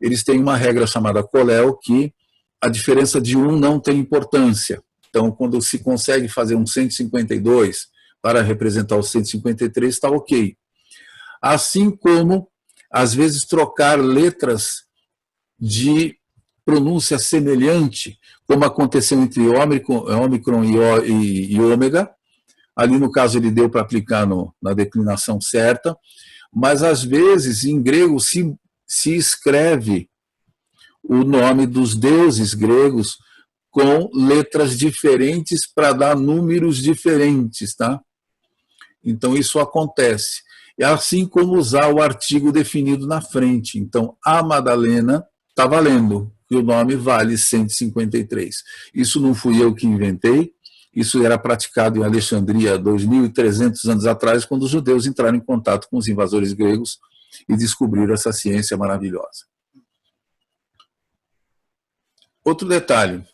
Eles têm uma regra chamada Kollel, que a diferença de um não tem importância. Então, quando se consegue fazer um 152 para representar o 153, está ok. Assim como, às vezes, trocar letras de pronúncia semelhante, como aconteceu entre Ômicron e Ômega. Ali, no caso, ele deu para aplicar na declinação certa, mas, às vezes, em grego, se escreve o nome dos deuses gregos com letras diferentes para dar números diferentes, tá? Então, isso acontece. É assim como usar o artigo definido na frente. Então, a Madalena está valendo, e o nome vale 153. Isso não fui eu que inventei, isso era praticado em Alexandria 2.300 anos atrás, quando os judeus entraram em contato com os invasores gregos e descobriram essa ciência maravilhosa. Outro detalhe,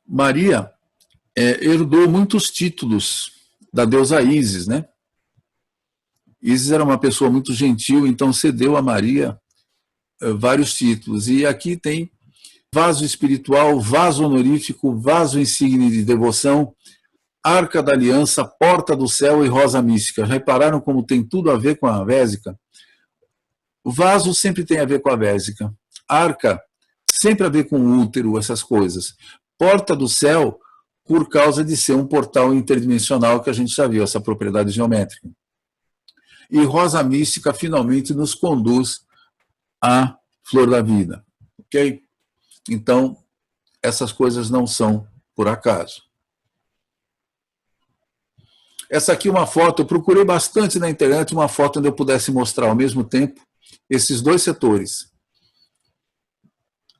Maria herdou muitos títulos da deusa Ísis, né? Ísis era uma pessoa muito gentil, então cedeu a Maria vários títulos. E aqui tem vaso espiritual, vaso honorífico, vaso insígne de devoção, arca da aliança, porta do céu e rosa mística. Repararam como tem tudo a ver com a Vésica? O vaso sempre tem a ver com a Vésica. Arca, sempre a ver com o útero, essas coisas. Porta do céu, por causa de ser um portal interdimensional que a gente já viu, essa propriedade geométrica. E Rosa Mística finalmente nos conduz à flor da vida, ok? Então, essas coisas não são por acaso. Essa aqui é uma foto, eu procurei bastante na internet uma foto onde eu pudesse mostrar ao mesmo tempo esses dois setores.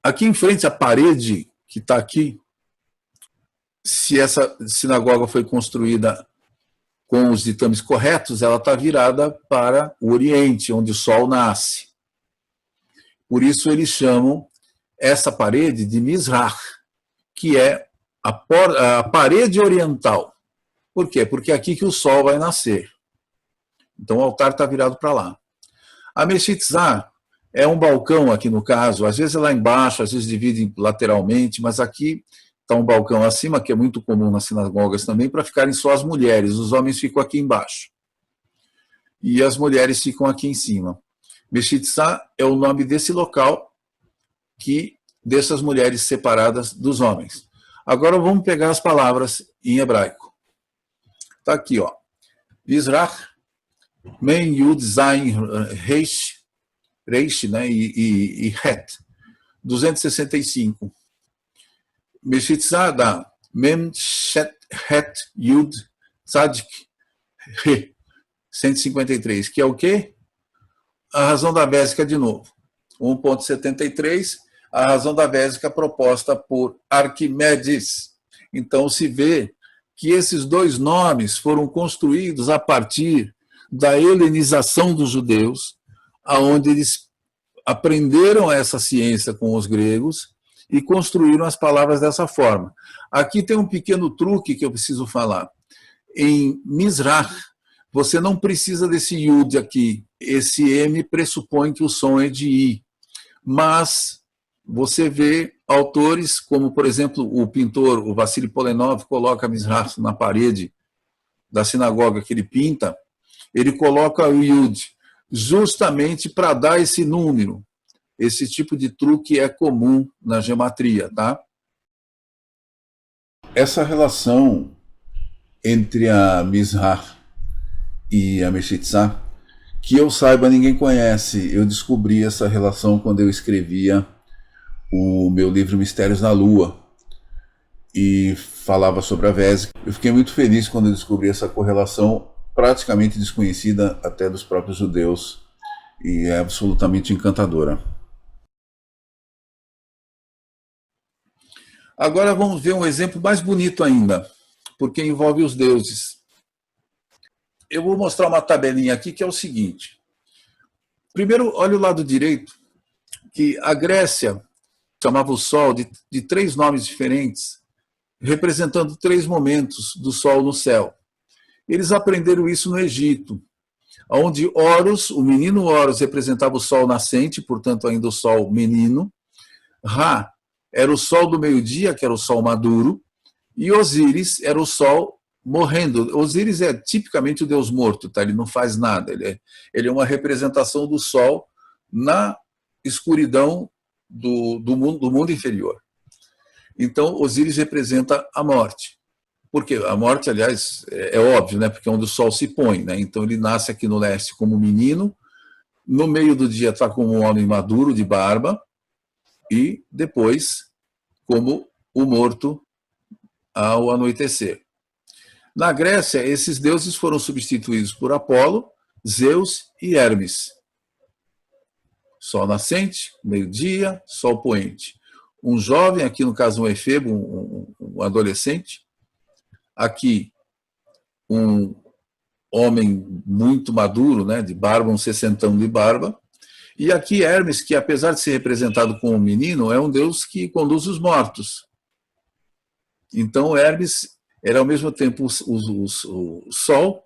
Aqui em frente, a parede que está aqui, se essa sinagoga foi construída com os ditames corretos, ela está virada para o Oriente, onde o Sol nasce. Por isso eles chamam essa parede de Mizrach, que é a parede oriental. Por quê? Porque é aqui que o Sol vai nascer. Então o altar está virado para lá. A Mechitzá é um balcão aqui no caso, às vezes é lá embaixo, às vezes divide lateralmente, mas aqui está um balcão acima, que é muito comum nas sinagogas também, para ficarem só as mulheres. Os homens ficam aqui embaixo. E as mulheres ficam aqui em cima. Mechitzá é o nome desse local que deixa as mulheres separadas dos homens. Agora vamos pegar as palavras em hebraico. Está aqui, ó. Mizrach, Men Yud Zain Reish, né, e Het, 265. Mechitzá dá Mem Shet Het Yud Tzadik He, 153, que é o quê? A razão da Vésica de novo. 1.73, a razão da Vésica proposta por Arquimedes. Então se vê que esses dois nomes foram construídos a partir da helenização dos judeus, aonde eles aprenderam essa ciência com os gregos e construíram as palavras dessa forma. Aqui tem um pequeno truque que eu preciso falar. Em Mizrach, você não precisa desse Yud aqui. Esse M pressupõe que o som é de I. Mas você vê autores como, por exemplo, o pintor, o Vassili Polenov, coloca Mizrach na parede da sinagoga que ele pinta, ele coloca o Yud justamente para dar esse número. Esse tipo de truque é comum na gematria, tá? Essa relação entre a Mizrach e a Mechitzá, que eu saiba, ninguém conhece. Eu descobri essa relação quando eu escrevia o meu livro Mistérios na Lua e falava sobre a Vésica. Eu fiquei muito feliz quando eu descobri essa correlação praticamente desconhecida até dos próprios judeus e é absolutamente encantadora. Agora vamos ver um exemplo mais bonito ainda, porque envolve os deuses. Eu vou mostrar uma tabelinha aqui que é o seguinte. Primeiro, olha o lado direito, que a Grécia chamava o Sol de três nomes diferentes, representando três momentos do Sol no céu. Eles aprenderam isso no Egito, onde Horus, o menino Horus, representava o Sol nascente, portanto ainda o Sol menino. Ra era o Sol do meio-dia, que era o Sol maduro, e Osíris era o Sol morrendo. Osíris é tipicamente o deus morto, tá? Ele não faz nada, ele é uma representação do Sol na escuridão do mundo inferior. Então, Osíris representa a morte. Porque a morte, aliás, é óbvio, né? Porque é onde o Sol se põe, né? Então ele nasce aqui no leste como menino, no meio do dia está como um homem maduro de barba, e depois como o morto ao anoitecer. Na Grécia, esses deuses foram substituídos por Apolo, Zeus e Hermes. Sol nascente, meio-dia, sol poente. Um jovem, aqui no caso um efebo, um adolescente. Aqui um homem muito maduro, né, de barba, um sessentão de barba. E aqui Hermes, que apesar de ser representado como um menino, é um deus que conduz os mortos. Então Hermes era ao mesmo tempo o Sol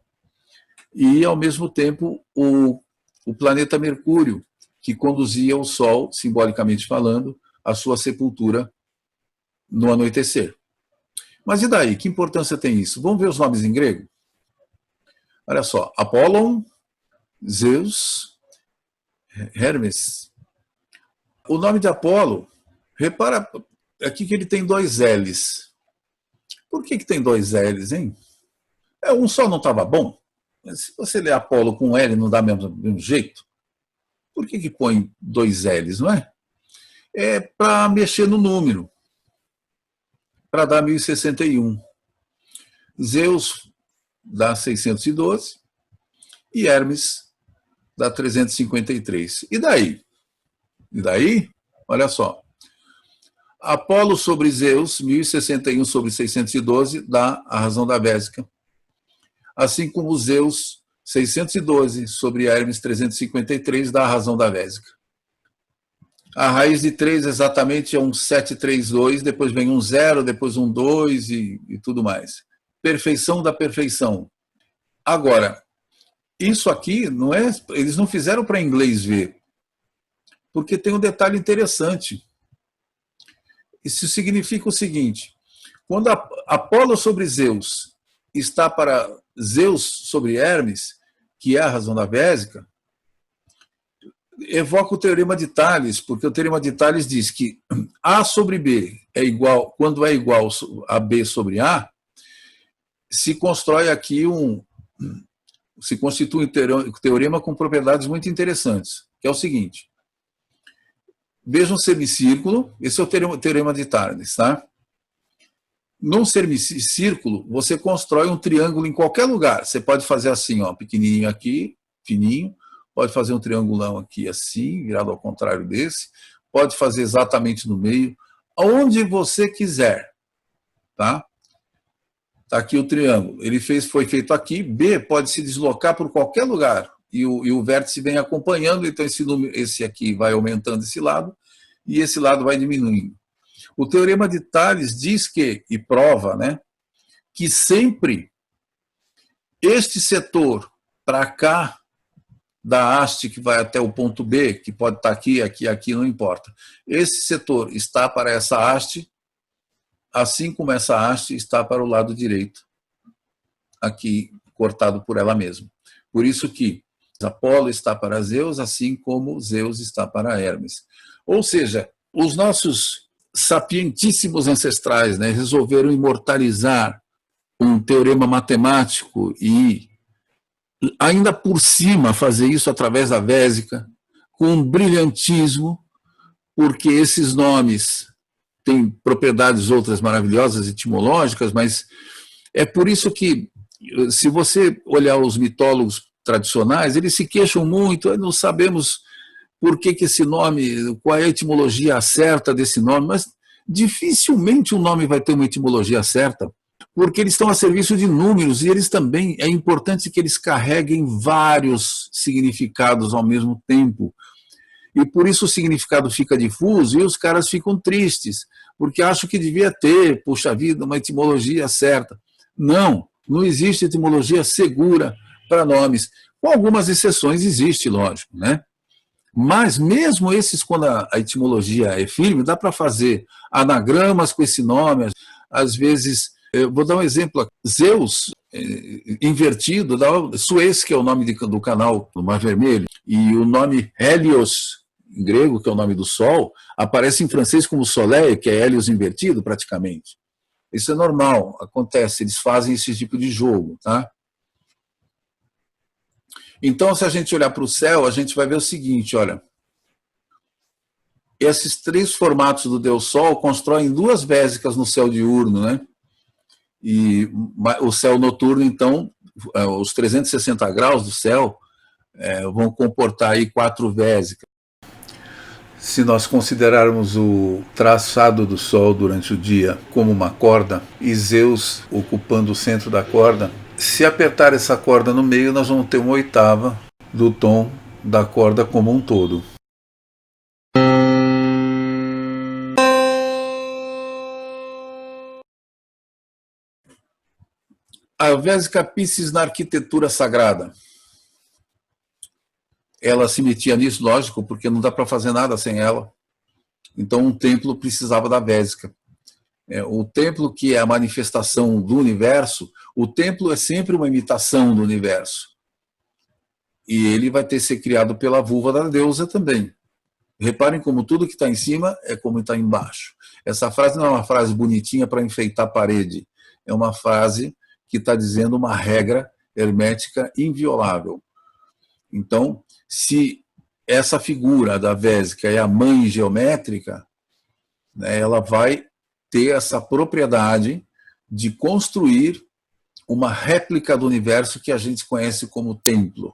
e ao mesmo tempo o planeta Mercúrio, que conduzia o Sol, simbolicamente falando, à sua sepultura no anoitecer. Mas e daí? Que importância tem isso? Vamos ver os nomes em grego? Olha só, Apollon, Zeus, Hermes. O nome de Apolo, repara aqui que ele tem dois L's. Por que tem dois L's, hein? Um só não estava bom? Se você ler Apolo com L, não dá mesmo jeito? Por que põe dois L's, não é? É para mexer no número, para dar 1061. Zeus dá 612 e Hermes dá 353. E daí? E daí? Olha só. Apolo sobre Zeus, 1061 sobre 612, dá a razão da Vésica. Assim como Zeus, 612 sobre Hermes, 353, dá a razão da Vésica. A raiz de 3 exatamente é um 732, depois vem um 0, depois um 2 e tudo mais. Perfeição da perfeição. Agora, isso aqui não é, eles não fizeram para inglês ver, porque tem um detalhe interessante. Isso significa o seguinte: quando Apolo sobre Zeus está para Zeus sobre Hermes, que é a razão da Vésica, evoca o teorema de Tales, porque o teorema de Tales diz que A sobre B é igual, quando é igual a B sobre A, se constrói aqui se constitui um teorema com propriedades muito interessantes, que é o seguinte: veja um semicírculo, esse é o teorema de Tales, tá? Num semicírculo, você constrói um triângulo em qualquer lugar. Você pode fazer assim, ó, pequenininho aqui, fininho, pode fazer um triangulão aqui assim, virado ao contrário desse, pode fazer exatamente no meio, aonde você quiser, tá? Tá aqui o triângulo. Ele foi feito aqui, B pode se deslocar por qualquer lugar, e o vértice vem acompanhando, então esse aqui vai aumentando esse lado, e esse lado vai diminuindo. O teorema de Tales diz que, e prova, né, que sempre este setor para cá da haste que vai até o ponto B, que pode estar aqui, aqui, aqui, não importa. Esse setor está para essa haste, assim como essa haste está para o lado direito, aqui cortado por ela mesma. Por isso que Apolo está para Zeus, assim como Zeus está para Hermes. Ou seja, os nossos sapientíssimos ancestrais, né, resolveram imortalizar um teorema matemático e ainda por cima fazer isso através da Vésica, com um brilhantismo, porque esses nomes têm propriedades outras maravilhosas, etimológicas, mas é por isso que, se você olhar os mitólogos tradicionais, eles se queixam muito, não sabemos por que esse nome, qual é a etimologia certa desse nome, mas dificilmente um nome vai ter uma etimologia certa, porque eles estão a serviço de números e eles também, é importante que eles carreguem vários significados ao mesmo tempo. E por isso o significado fica difuso e os caras ficam tristes, porque acham que devia ter, puxa vida, uma etimologia certa. Não, não existe etimologia segura para nomes. Com algumas exceções existe, lógico, né? Mas mesmo esses, quando a etimologia é firme, dá para fazer anagramas com esse nome. Às vezes, eu vou dar um exemplo aqui. Zeus, invertido, Suez, que é o nome do canal do Mar Vermelho, e o nome Hélios, em grego, que é o nome do Sol, aparece em francês como Soleil, que é Hélios invertido, praticamente. Isso é normal, acontece, eles fazem esse tipo de jogo, tá? Então, se a gente olhar para o céu, a gente vai ver o seguinte, olha, esses três formatos do Deus Sol constroem duas vésicas no céu diurno, né? E o céu noturno, então, os 360 graus do céu vão comportar aí 4 vésicas. Se nós considerarmos o traçado do Sol durante o dia como uma corda e Zeus ocupando o centro da corda, se apertar essa corda no meio, nós vamos ter uma oitava do tom da corda como um todo. A Vésica Piscis na arquitetura sagrada. Ela se metia nisso, lógico, porque não dá para fazer nada sem ela. Então, um templo precisava da Vésica. O templo, que é a manifestação do universo, o templo é sempre uma imitação do universo. E ele vai ter que ser criado pela vulva da deusa também. Reparem como tudo que está em cima é como está embaixo. Essa frase não é uma frase bonitinha para enfeitar a parede. é uma frase que está dizendo uma regra hermética inviolável. Então, se essa figura da Vésica é a mãe geométrica, né, ela vai ter essa propriedade de construir uma réplica do universo que a gente conhece como templo.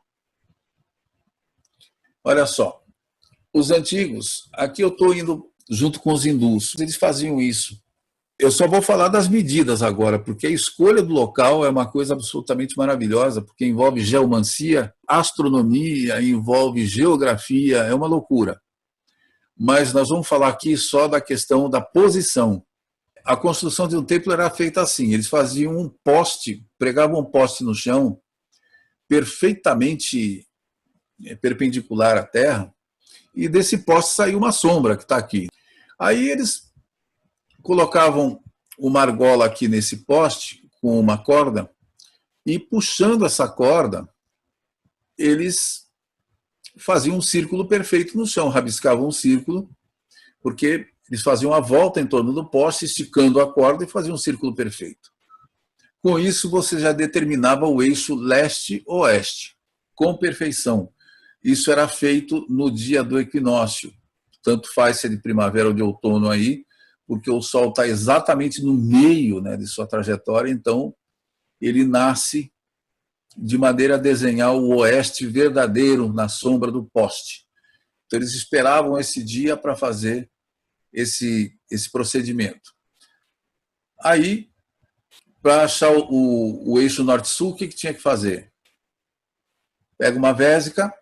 Olha só, os antigos, aqui eu estou indo junto com os hindus, eles faziam isso. Eu só vou falar das medidas agora, porque a escolha do local é uma coisa absolutamente maravilhosa, porque envolve geomancia, astronomia, envolve geografia, é uma loucura. Mas nós vamos falar aqui só da questão da posição. A construção de um templo era feita assim, eles faziam um poste, pregavam um poste no chão, perfeitamente perpendicular à terra, e desse poste saiu uma sombra, que está aqui. Aí eles colocavam uma argola aqui nesse poste, com uma corda, e puxando essa corda, eles faziam um círculo perfeito no chão, rabiscavam um círculo, porque eles faziam a volta em torno do poste, esticando a corda e faziam um círculo perfeito. Com isso, você já determinava o eixo leste-oeste, com perfeição. Isso era feito no dia do equinócio. Tanto faz se é de primavera ou de outono aí, porque o Sol está exatamente no meio, né, de sua trajetória, então ele nasce de maneira a desenhar o oeste verdadeiro na sombra do poste. Então eles esperavam esse dia para fazer esse procedimento. Aí, para achar o eixo norte-sul, o que tinha que fazer? Pega uma vésica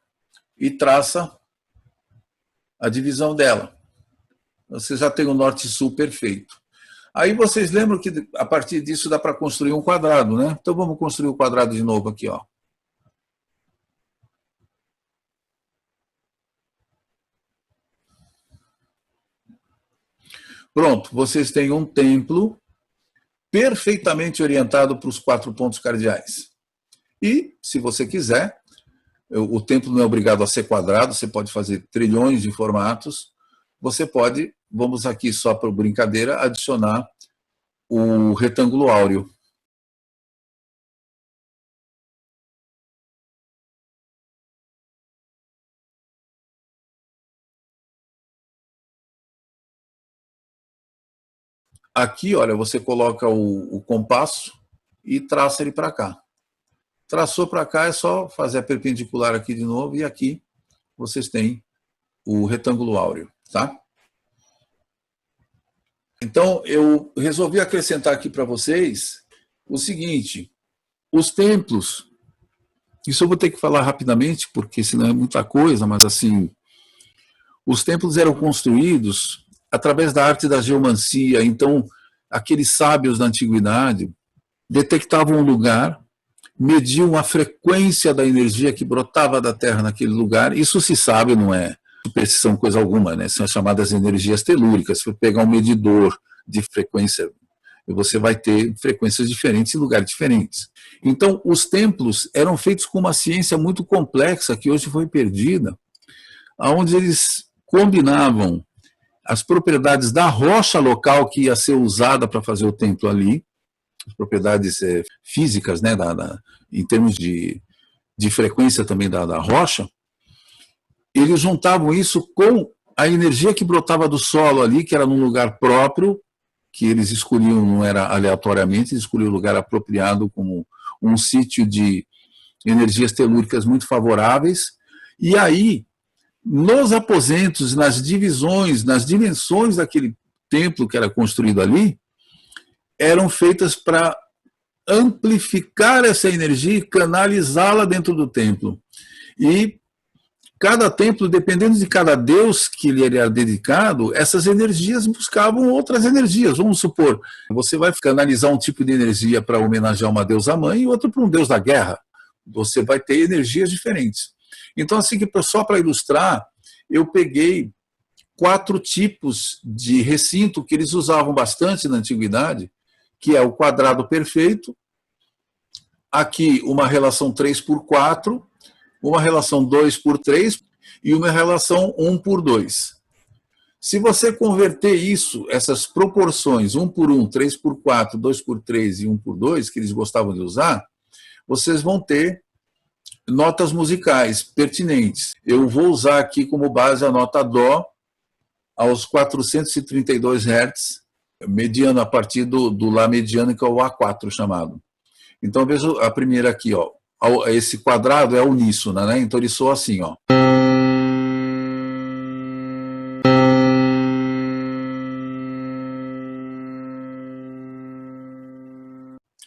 e traça a divisão dela. Você já tem o norte-sul perfeito. Aí vocês lembram que a partir disso dá para construir um quadrado, né? Então vamos construir o quadrado de novo aqui, ó. Pronto, vocês têm um templo perfeitamente orientado para os 4 pontos cardeais. E, se você quiser, o templo não é obrigado a ser quadrado, você pode fazer trilhões de formatos, você pode, vamos aqui só por brincadeira, adicionar o retângulo áureo. Aqui, olha, você coloca o compasso e traça ele para cá. Traçou para cá, é só fazer a perpendicular aqui de novo, e aqui vocês têm o retângulo áureo, tá? Então, eu resolvi acrescentar aqui para vocês o seguinte: os templos, isso eu vou ter que falar rapidamente, porque senão é muita coisa, mas assim, os templos eram construídos através da arte da geomancia. Então, aqueles sábios da antiguidade detectavam um lugar, mediam a frequência da energia que brotava da Terra naquele lugar. Isso se sabe, não é superstição coisa alguma, né? São chamadas energias telúricas. Se você pegar um medidor de frequência, você vai ter frequências diferentes em lugares diferentes. Então, os templos eram feitos com uma ciência muito complexa, que hoje foi perdida, onde eles combinavam as propriedades da rocha local que ia ser usada para fazer o templo ali, as propriedades físicas, né, em termos de frequência também da rocha. Eles juntavam isso com a energia que brotava do solo ali, que era num lugar próprio, que eles escolhiam, não era aleatoriamente, eles escolhiam o lugar apropriado como um sítio de energias telúricas muito favoráveis. E aí, nos aposentos, nas divisões, nas dimensões daquele templo que era construído ali, eram feitas para amplificar essa energia e canalizá-la dentro do templo. E cada templo, dependendo de cada deus que lhe era dedicado, essas energias buscavam outras energias. Vamos supor, você vai canalizar um tipo de energia para homenagear uma deusa mãe e outro para um deus da guerra. Você vai ter energias diferentes. Então, assim, que só para ilustrar, eu peguei 4 tipos de recinto que eles usavam bastante na antiguidade, que é o quadrado perfeito, aqui uma relação 3:4, uma relação 2:3 e uma relação 1:2. Se você converter isso, essas proporções, 1:1, 3:4, 2:3 e 1:2, que eles gostavam de usar, vocês vão ter notas musicais pertinentes. Eu vou usar aqui como base a nota Dó aos 432 Hz, mediano a partir do Lá mediano, que é o A4 chamado. Então veja a primeira aqui, ó. Esse quadrado é uníssona, né? Então ele soa assim, ó.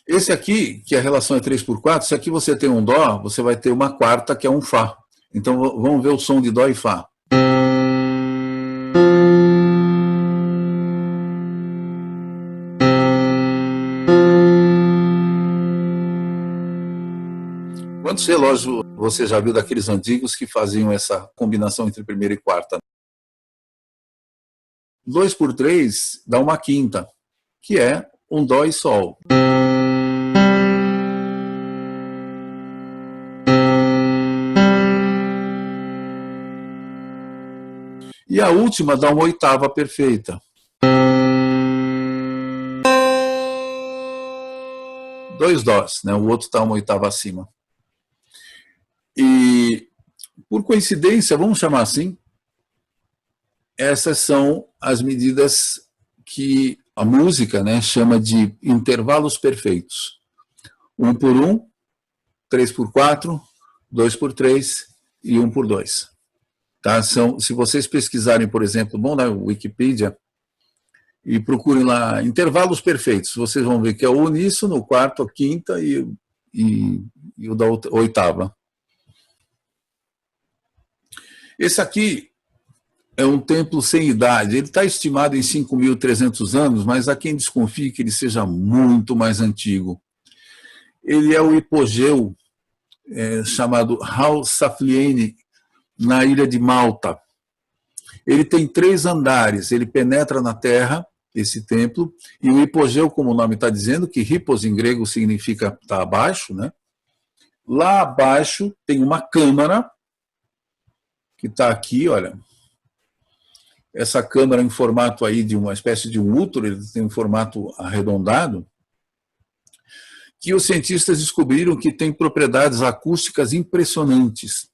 Esse aqui, que a relação é 3:4, se aqui você tem um Dó, você vai ter uma quarta, que é um Fá. Então vamos ver o som de Dó e Fá. Quando você, lógico, você já viu daqueles antigos que faziam essa combinação entre primeira e quarta. 2:3 dá uma quinta, que é um Dó e Sol. E a última dá uma oitava perfeita. 2 Dós, né? O outro está uma oitava acima. E, por coincidência, vamos chamar assim, essas são as medidas que a música, né, chama de intervalos perfeitos. 1:1, 3:4, 2:3 e 1:2. Tá? Se vocês pesquisarem, por exemplo, vão na Wikipedia e procurem lá intervalos perfeitos, vocês vão ver que é o uníssono, o quarto, a quinta e o da oitava. Esse aqui é um templo sem idade. Ele está estimado em 5.300 anos, mas há quem desconfie que ele seja muito mais antigo. Ele é o hipogeu chamado Hal Saflieni, na ilha de Malta. Ele tem 3 andares, ele penetra na terra, esse templo, e o hipogeu, como o nome está dizendo, que hipos em grego significa estar abaixo, né? Lá abaixo tem uma câmara, que está aqui, olha. Essa câmara em formato aí de uma espécie de um útero, ele tem um formato arredondado, que os cientistas descobriram que tem propriedades acústicas impressionantes.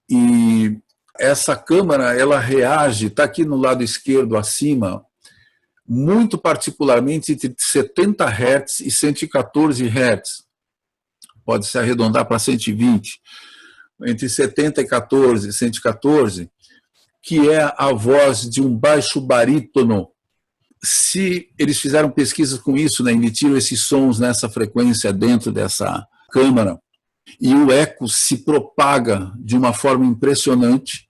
E essa câmara, ela reage, está aqui no lado esquerdo acima, muito particularmente entre 70 Hz e 114 Hz. Pode se arredondar para 120. Entre 70 e 14, 114, que é a voz de um baixo barítono. Se eles fizeram pesquisas com isso, né, emitiram esses sons nessa frequência dentro dessa câmara, e o eco se propaga de uma forma impressionante,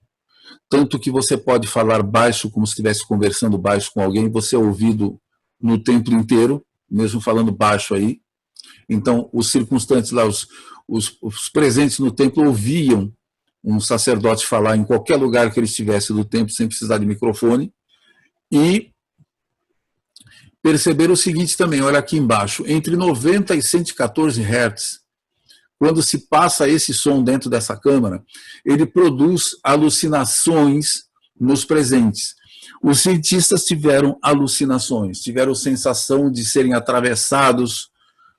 tanto que você pode falar baixo como se estivesse conversando baixo com alguém, você é ouvido no templo inteiro, mesmo falando baixo aí. Então, os circunstantes lá, os presentes no templo ouviam um sacerdote falar em qualquer lugar que ele estivesse do templo, sem precisar de microfone, e perceberam o seguinte também, olha aqui embaixo, entre 90 e 114 Hz, quando se passa esse som dentro dessa câmara, ele produz alucinações nos presentes. Os cientistas tiveram alucinações, tiveram sensação de serem atravessados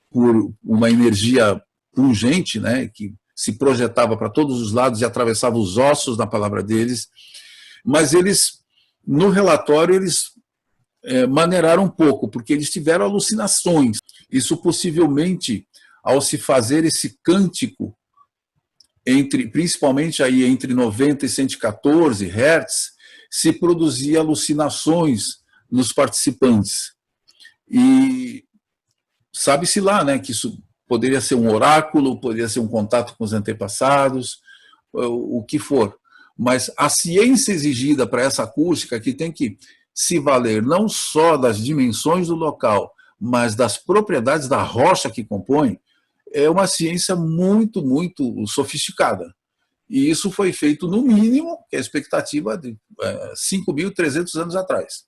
por uma energia pungente, né, que se projetava para todos os lados e atravessava os ossos, na palavra deles, mas eles, no relatório, eles maneiraram um pouco, porque eles tiveram alucinações. Isso possivelmente, ao se fazer esse cântico, principalmente aí entre 90 e 114 Hz, se produzia alucinações nos participantes. E sabe-se lá, né, que isso poderia ser um oráculo, poderia ser um contato com os antepassados, o que for. Mas a ciência exigida para essa acústica, que tem que se valer não só das dimensões do local, mas das propriedades da rocha que compõe, é uma ciência muito, muito sofisticada. E isso foi feito, no mínimo, que é a expectativa de 5.300 anos atrás.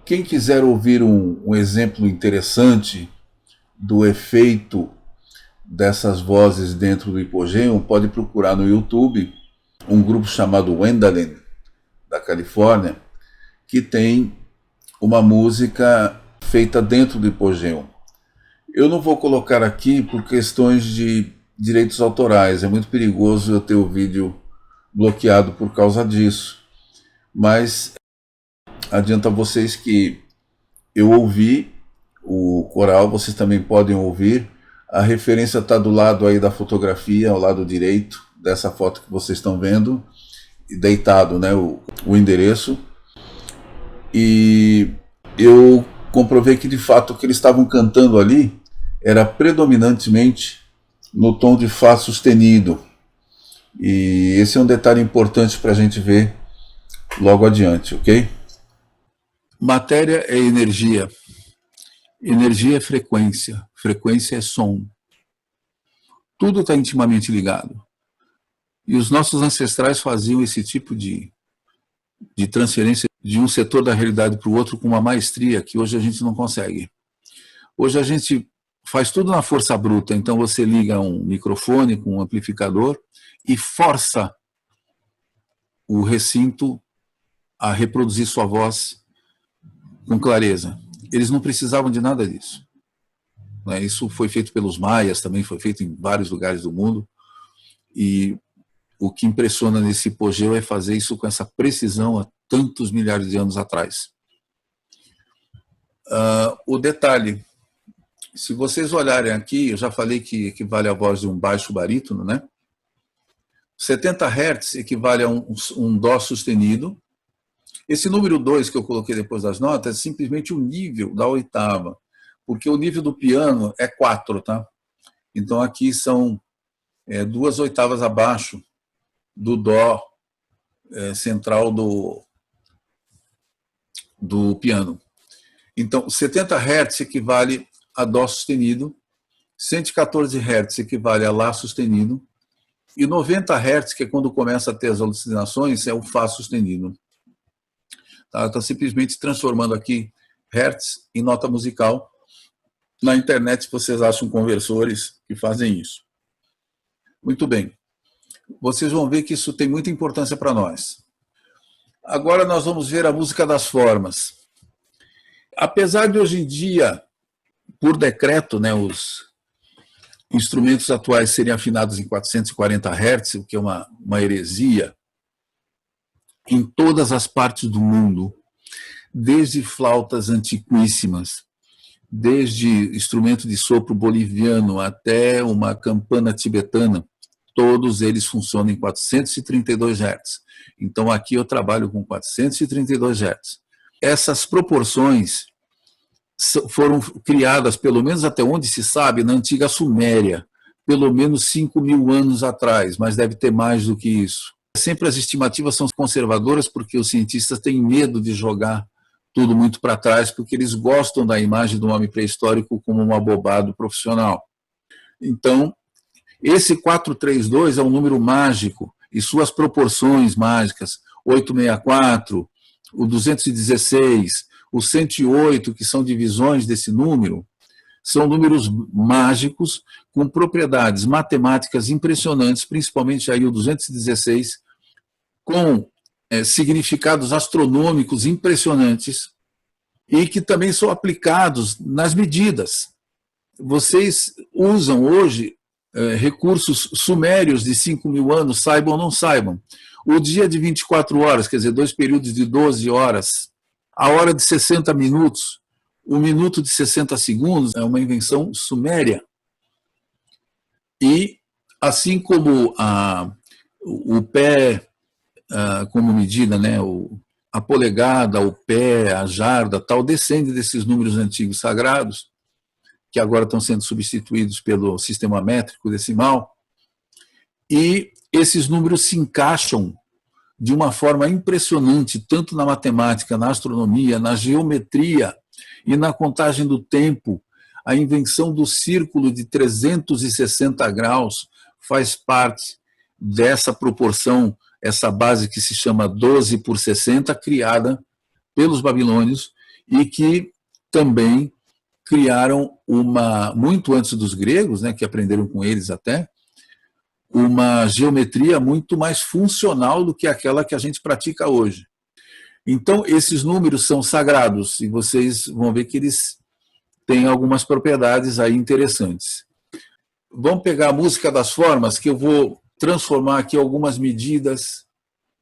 Quem quiser ouvir um exemplo interessante do efeito dessas vozes dentro do hipogeu, pode procurar no YouTube um grupo chamado Wendalen, da Califórnia, que tem uma música feita dentro do Hipogeu. Eu não vou colocar aqui por questões de direitos autorais, é muito perigoso eu ter o vídeo bloqueado por causa disso, mas adianta vocês que eu ouvi o coral, vocês também podem ouvir. A referência está do lado aí da fotografia, ao lado direito dessa foto que vocês estão vendo, deitado, né, o endereço. E eu comprovei que de fato o que eles estavam cantando ali era predominantemente no tom de Fá sustenido. E esse é um detalhe importante para a gente ver logo adiante, ok? Matéria é energia. Energia é frequência. Frequência é som. Tudo está intimamente ligado. E os nossos ancestrais faziam esse tipo de transferência de um setor da realidade para o outro com uma maestria que hoje a gente não consegue. Hoje a gente faz tudo na força bruta, então você liga um microfone com um amplificador e força o recinto a reproduzir sua voz com clareza. Eles não precisavam de nada disso. Isso foi feito pelos maias, também foi feito em vários lugares do mundo, e o que impressiona nesse hipogeu é fazer isso com essa precisão há tantos milhares de anos atrás. O detalhe, se vocês olharem aqui, eu já falei que equivale à voz de um baixo barítono, né? 70 Hz equivale a um Dó sustenido. Esse número 2 que eu coloquei depois das notas é simplesmente o nível da oitava, porque o nível do piano é 4, tá? Então aqui são 2 oitavas abaixo do Dó central do piano. Então, 70 Hz equivale a Dó sustenido, 114 Hz equivale a Lá sustenido, e 90 Hz, que é quando começa a ter as alucinações, é o Fá sustenido. Está simplesmente transformando aqui Hertz em nota musical. Na internet vocês acham conversores que fazem isso. Muito bem. Vocês vão ver que isso tem muita importância para nós. Agora nós vamos ver a música das formas. Apesar de hoje em dia, por decreto, né, os instrumentos atuais serem afinados em 440 Hz, o que é uma heresia, em todas as partes do mundo, desde flautas antiquíssimas, desde instrumento de sopro boliviano até uma campana tibetana, todos eles funcionam em 432 Hz. Então aqui eu trabalho com 432 Hz. Essas proporções foram criadas, pelo menos até onde se sabe, na antiga Suméria, pelo menos 5.000 anos atrás, mas deve ter mais do que isso. Sempre as estimativas são conservadoras porque os cientistas têm medo de jogar tudo muito para trás, porque eles gostam da imagem do homem pré-histórico como um abobado profissional. Então, esse 432 é um número mágico e suas proporções mágicas, 864, o 216, o 108, que são divisões desse número, são números mágicos com propriedades matemáticas impressionantes, principalmente aí o 216, com significados astronômicos impressionantes e que também são aplicados nas medidas. Vocês usam hoje recursos sumérios de 5.000 anos, saibam ou não saibam. O dia de 24 horas, quer dizer, 2 períodos de 12 horas, a hora de 60 minutos, o minuto de 60 segundos, é uma invenção suméria. E, assim como o pé, como medida, né, a polegada, o pé, a jarda, tal, descende desses números antigos sagrados, que agora estão sendo substituídos pelo sistema métrico decimal, e esses números se encaixam de uma forma impressionante, tanto na matemática, na astronomia, na geometria e na contagem do tempo. A invenção do círculo de 360 graus faz parte dessa proporção, essa base que se chama 12 por 60, criada pelos babilônios e que também criaram muito antes dos gregos, né, que aprenderam com eles até, uma geometria muito mais funcional do que aquela que a gente pratica hoje. Então, esses números são sagrados e vocês vão ver que eles têm algumas propriedades aí interessantes. Vamos pegar a música das formas, que eu vou transformar aqui algumas medidas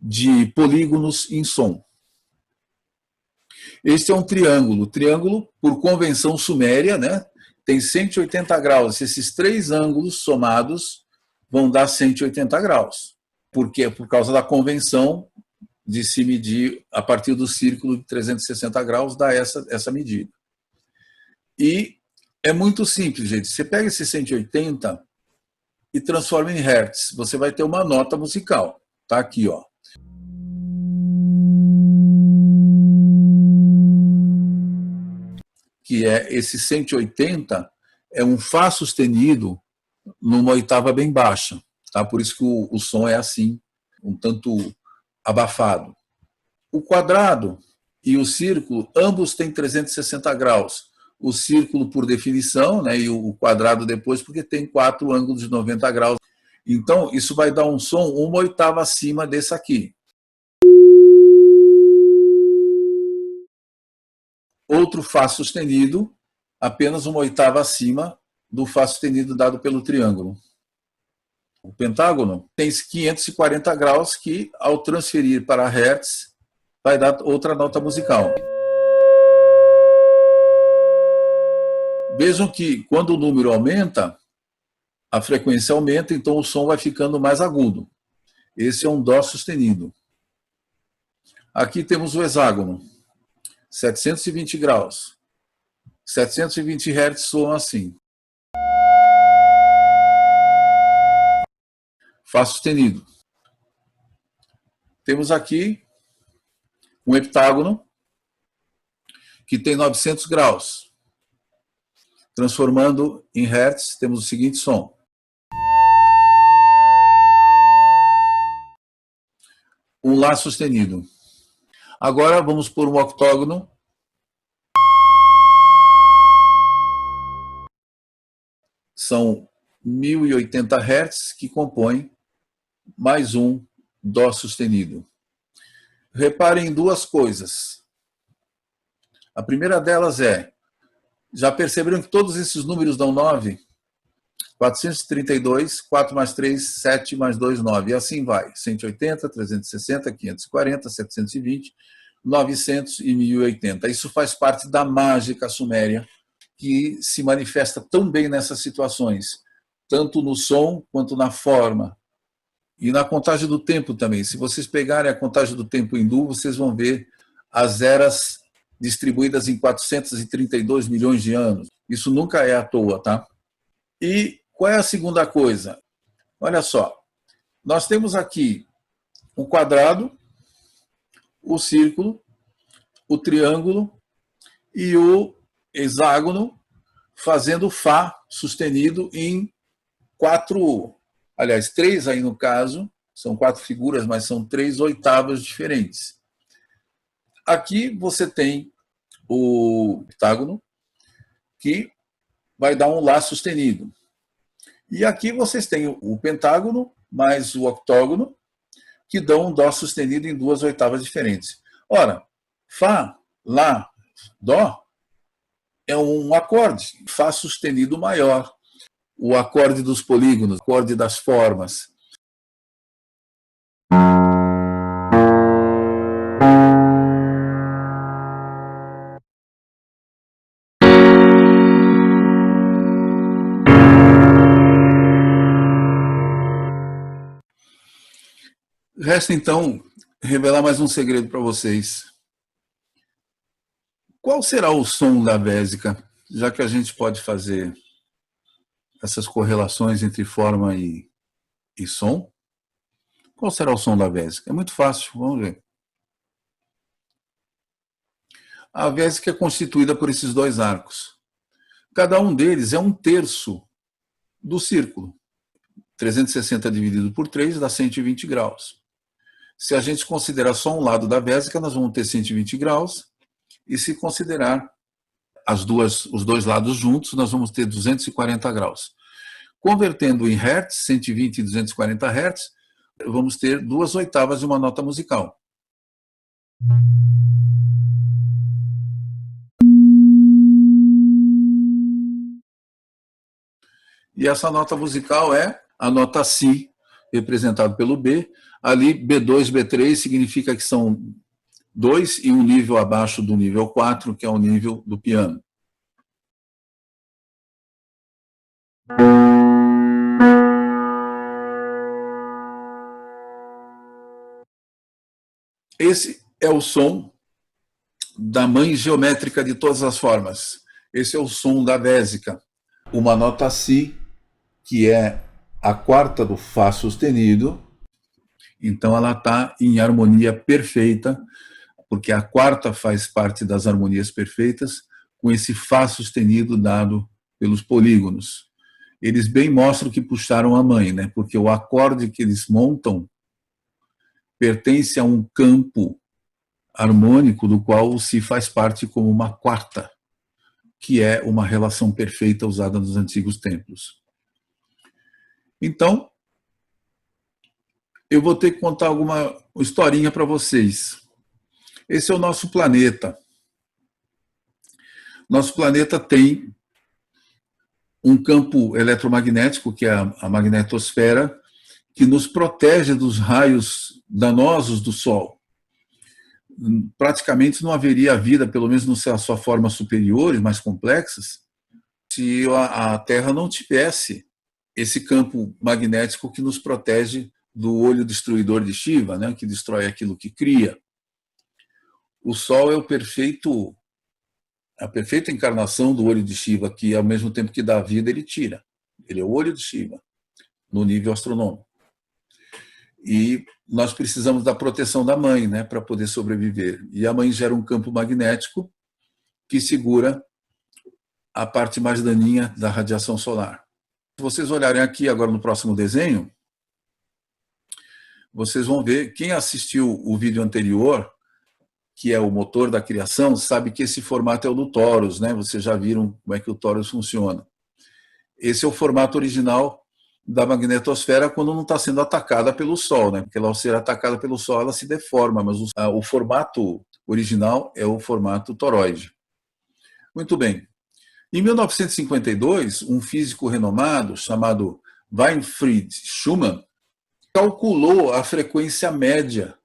de polígonos em som. Este é um triângulo. Triângulo, por convenção suméria, né, tem 180 graus. Esses três ângulos somados vão dar 180 graus. Por quê? Por causa da convenção de se medir a partir do círculo de 360 graus, dá essa medida. E é muito simples, gente. Você pega esse 180 e transforma em hertz. Você vai ter uma nota musical. Tá aqui, ó. Que é esse 180, é um Fá sustenido numa oitava bem baixa. Tá? Por isso que o som é assim, um tanto abafado. O quadrado e o círculo, ambos têm 360 graus. O círculo por definição, né, e o quadrado depois, porque tem 4 ângulos de 90 graus. Então, isso vai dar um som uma oitava acima desse aqui. Outro Fá sustenido, apenas uma oitava acima do Fá sustenido dado pelo triângulo. O pentágono tem 540 graus, que, ao transferir para hertz, vai dar outra nota musical. Vejam que, quando o número aumenta, a frequência aumenta, então o som vai ficando mais agudo. Esse é um Dó sustenido. Aqui temos o hexágono, 720 graus. 720 Hz soam assim. Fá sustenido. Temos aqui um heptágono que tem 900 graus. Transformando em Hertz, temos o seguinte som. Um Lá sustenido. Agora vamos por um octógono. São 1080 Hz que compõem mais um Dó sustenido. Reparem em duas coisas. A primeira delas é, já perceberam que todos esses números dão 9? 432, 4 mais 3, 7 mais 2, 9. E assim vai. 180, 360, 540, 720, 900 e 1080. Isso faz parte da mágica suméria, que se manifesta tão bem nessas situações, tanto no som quanto na forma. E na contagem do tempo também. Se vocês pegarem a contagem do tempo hindu, vocês vão ver as eras distribuídas em 432 milhões de anos. Isso nunca é à toa, tá? E qual é a segunda coisa? Olha só, nós temos aqui o quadrado, o círculo, o triângulo e o hexágono fazendo Fá sustenido em 3 aí no caso, são 4 figuras, mas são 3 oitavas diferentes. Aqui você tem o heptágono, que vai dar um Lá sustenido. E aqui vocês têm o pentágono mais o octógono, que dão um Dó sustenido em 2 oitavas diferentes. Ora, Fá, Lá, Dó é um acorde, Fá sustenido maior, o acorde dos polígonos, o acorde das formas. Resta, então, revelar mais um segredo para vocês. Qual será o som da Vésica, já que a gente pode fazer essas correlações entre forma e som? Qual será o som da Vésica? É muito fácil, vamos ver. A Vésica é constituída por esses 2 arcos. Cada um deles é 1/3 do círculo. 360 dividido por 3 dá 120 graus. Se a gente considerar só um lado da Vésica, nós vamos ter 120 graus. E se considerar os 2 lados juntos, nós vamos ter 240 graus. Convertendo em Hertz, 120 e 240 Hertz, vamos ter 2 oitavas de uma nota musical. E essa nota musical é a nota Si, representada pelo B. Ali, B2, B3 significa que são 2 e um nível abaixo do nível 4, que é o nível do piano. Esse é o som da mãe geométrica de todas as formas. Esse é o som da vésica. Uma nota Si, que é a quarta do Fá sustenido, então ela está em harmonia perfeita, porque a quarta faz parte das harmonias perfeitas, com esse Fá sustenido dado pelos polígonos. Eles bem mostram que puxaram a mãe, né? Porque o acorde que eles montam pertence a um campo harmônico do qual o Si faz parte como uma quarta, que é uma relação perfeita usada nos antigos templos. Então, eu vou ter que contar alguma historinha para vocês. Esse é o nosso planeta. Nosso planeta tem um campo eletromagnético, que é a magnetosfera, que nos protege dos raios danosos do Sol. Praticamente não haveria vida, pelo menos nas suas formas superiores, mais complexas, se a Terra não tivesse esse campo magnético que nos protege do olho destruidor de Shiva, né, que destrói aquilo que cria. O Sol é a perfeita encarnação do olho de Shiva, que ao mesmo tempo que dá vida, ele tira. Ele é o olho de Shiva, no nível astronômico. E nós precisamos da proteção da mãe, né, para poder sobreviver. E a mãe gera um campo magnético que segura a parte mais daninha da radiação solar. Se vocês olharem aqui agora no próximo desenho, vocês vão ver, quem assistiu o vídeo anterior, que é o motor da criação, sabe que esse formato é o do Torus, né? Vocês já viram como é que o Torus funciona. Esse é o formato original da magnetosfera quando não está sendo atacada pelo Sol, né? Porque ela, ao ser atacada pelo Sol, ela se deforma, mas o formato original é o formato toroide. Muito bem. Em 1952, um físico renomado chamado Winfried Schumann calculou a frequência média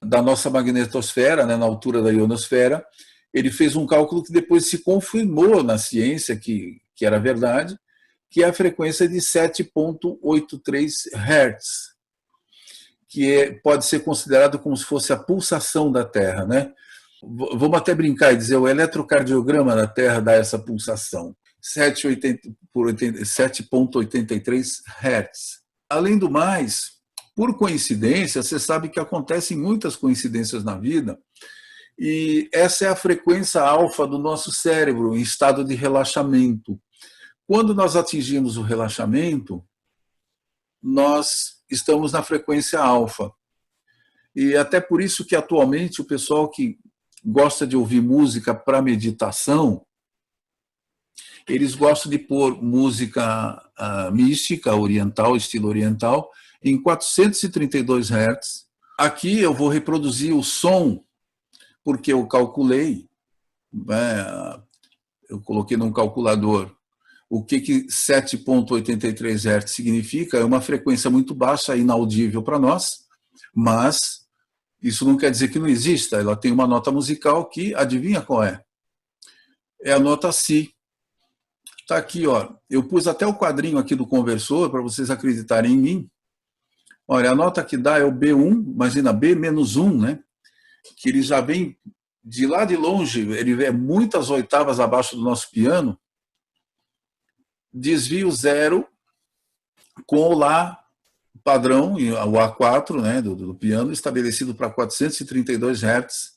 da nossa magnetosfera, né, na altura da ionosfera. Ele fez um cálculo que depois se confirmou na ciência que era verdade, que é a frequência de 7,83 Hz, que pode ser considerado como se fosse a pulsação da Terra, né? Vamos até brincar e dizer, o eletrocardiograma da Terra dá essa pulsação, 7,83 Hz. Além do mais, por coincidência, você sabe que acontecem muitas coincidências na vida, e essa é a frequência alfa do nosso cérebro em estado de relaxamento. Quando nós atingimos o relaxamento, nós estamos na frequência alfa. E até por isso que atualmente o pessoal que gosta de ouvir música para meditação, eles gostam de pôr música mística, oriental, estilo oriental, em 432 Hz. Aqui eu vou reproduzir o som, porque eu calculei, eu coloquei num calculador o que 7,83 Hz significa. É uma frequência muito baixa, inaudível para nós, mas isso não quer dizer que não exista. Ela tem uma nota musical que, adivinha qual é? É a nota Si. Está aqui, ó. Eu pus até o quadrinho aqui do conversor para vocês acreditarem em mim. Olha, a nota que dá é o B1, imagina, B-1, né? Que ele já vem de lá de longe, ele é muitas oitavas abaixo do nosso piano. Desvio zero com o Lá padrão, o A4, né, do piano, estabelecido para 432 Hz.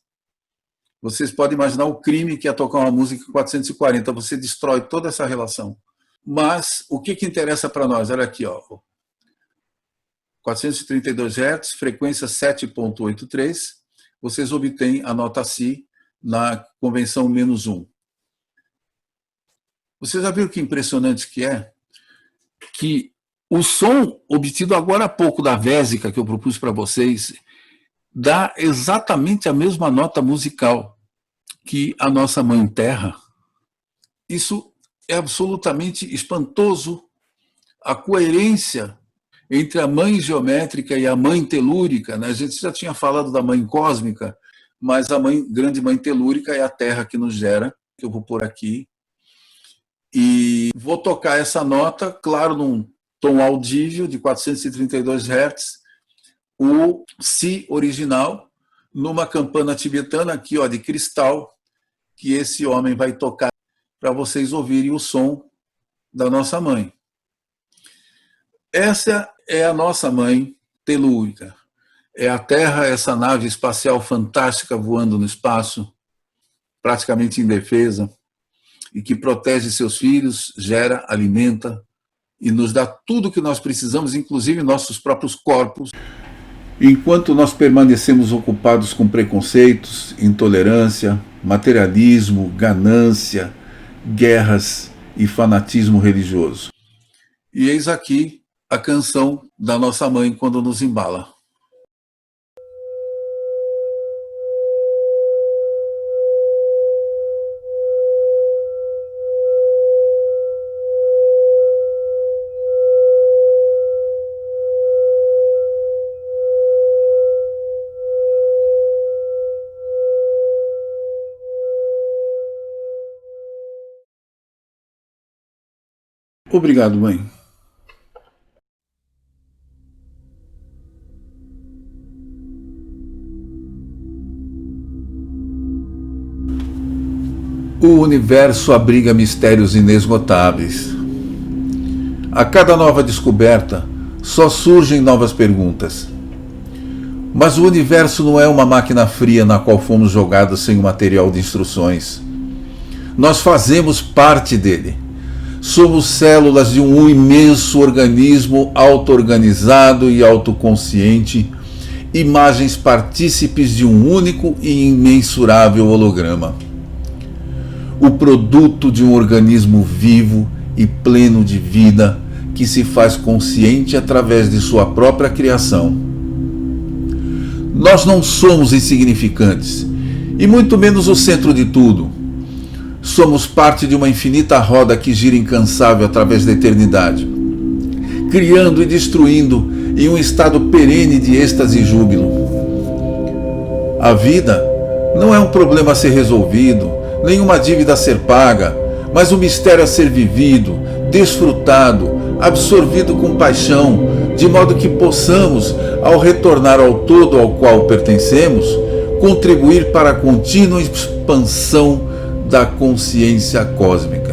Vocês podem imaginar o crime que é tocar uma música em 440, você destrói toda essa relação. Mas o que interessa para nós? Olha aqui, ó. 432 Hz, frequência 7,83, vocês obtêm a nota Si na convenção -1. Vocês já viram que impressionante que é? Que o som obtido agora há pouco da vésica que eu propus para vocês, dá exatamente a mesma nota musical que a nossa Mãe Terra. Isso é absolutamente espantoso, a coerência entre a Mãe Geométrica e a Mãe Telúrica, né? A gente já tinha falado da Mãe Cósmica, mas a Grande Mãe Telúrica é a Terra que nos gera, que eu vou pôr aqui. E vou tocar essa nota, claro, num tom audível de 432 Hz, o Si original, numa campana tibetana aqui, ó, de cristal, que esse homem vai tocar para vocês ouvirem o som da nossa mãe. Essa é a nossa mãe telúrica. É a Terra, essa nave espacial fantástica voando no espaço, praticamente indefesa, e que protege seus filhos, gera, alimenta e nos dá tudo o que nós precisamos, inclusive nossos próprios corpos. Enquanto nós permanecemos ocupados com preconceitos, intolerância, materialismo, ganância, guerras e fanatismo religioso. E eis aqui a canção da nossa mãe quando nos embala. Obrigado, mãe. O universo abriga mistérios inesgotáveis. A cada nova descoberta, só surgem novas perguntas. Mas o universo não é uma máquina fria na qual fomos jogados sem o material de instruções. Nós fazemos parte dele. Somos células de um imenso organismo auto-organizado e autoconsciente, imagens partícipes de um único e imensurável holograma. O produto de um organismo vivo e pleno de vida que se faz consciente através de sua própria criação. Nós não somos insignificantes, e muito menos o centro de tudo. Somos parte de uma infinita roda que gira incansável através da eternidade, criando e destruindo em um estado perene de êxtase e júbilo. A vida não é um problema a ser resolvido, nem uma dívida a ser paga, mas um mistério a ser vivido, desfrutado, absorvido com paixão, de modo que possamos, ao retornar ao todo ao qual pertencemos, contribuir para a contínua expansão da consciência cósmica.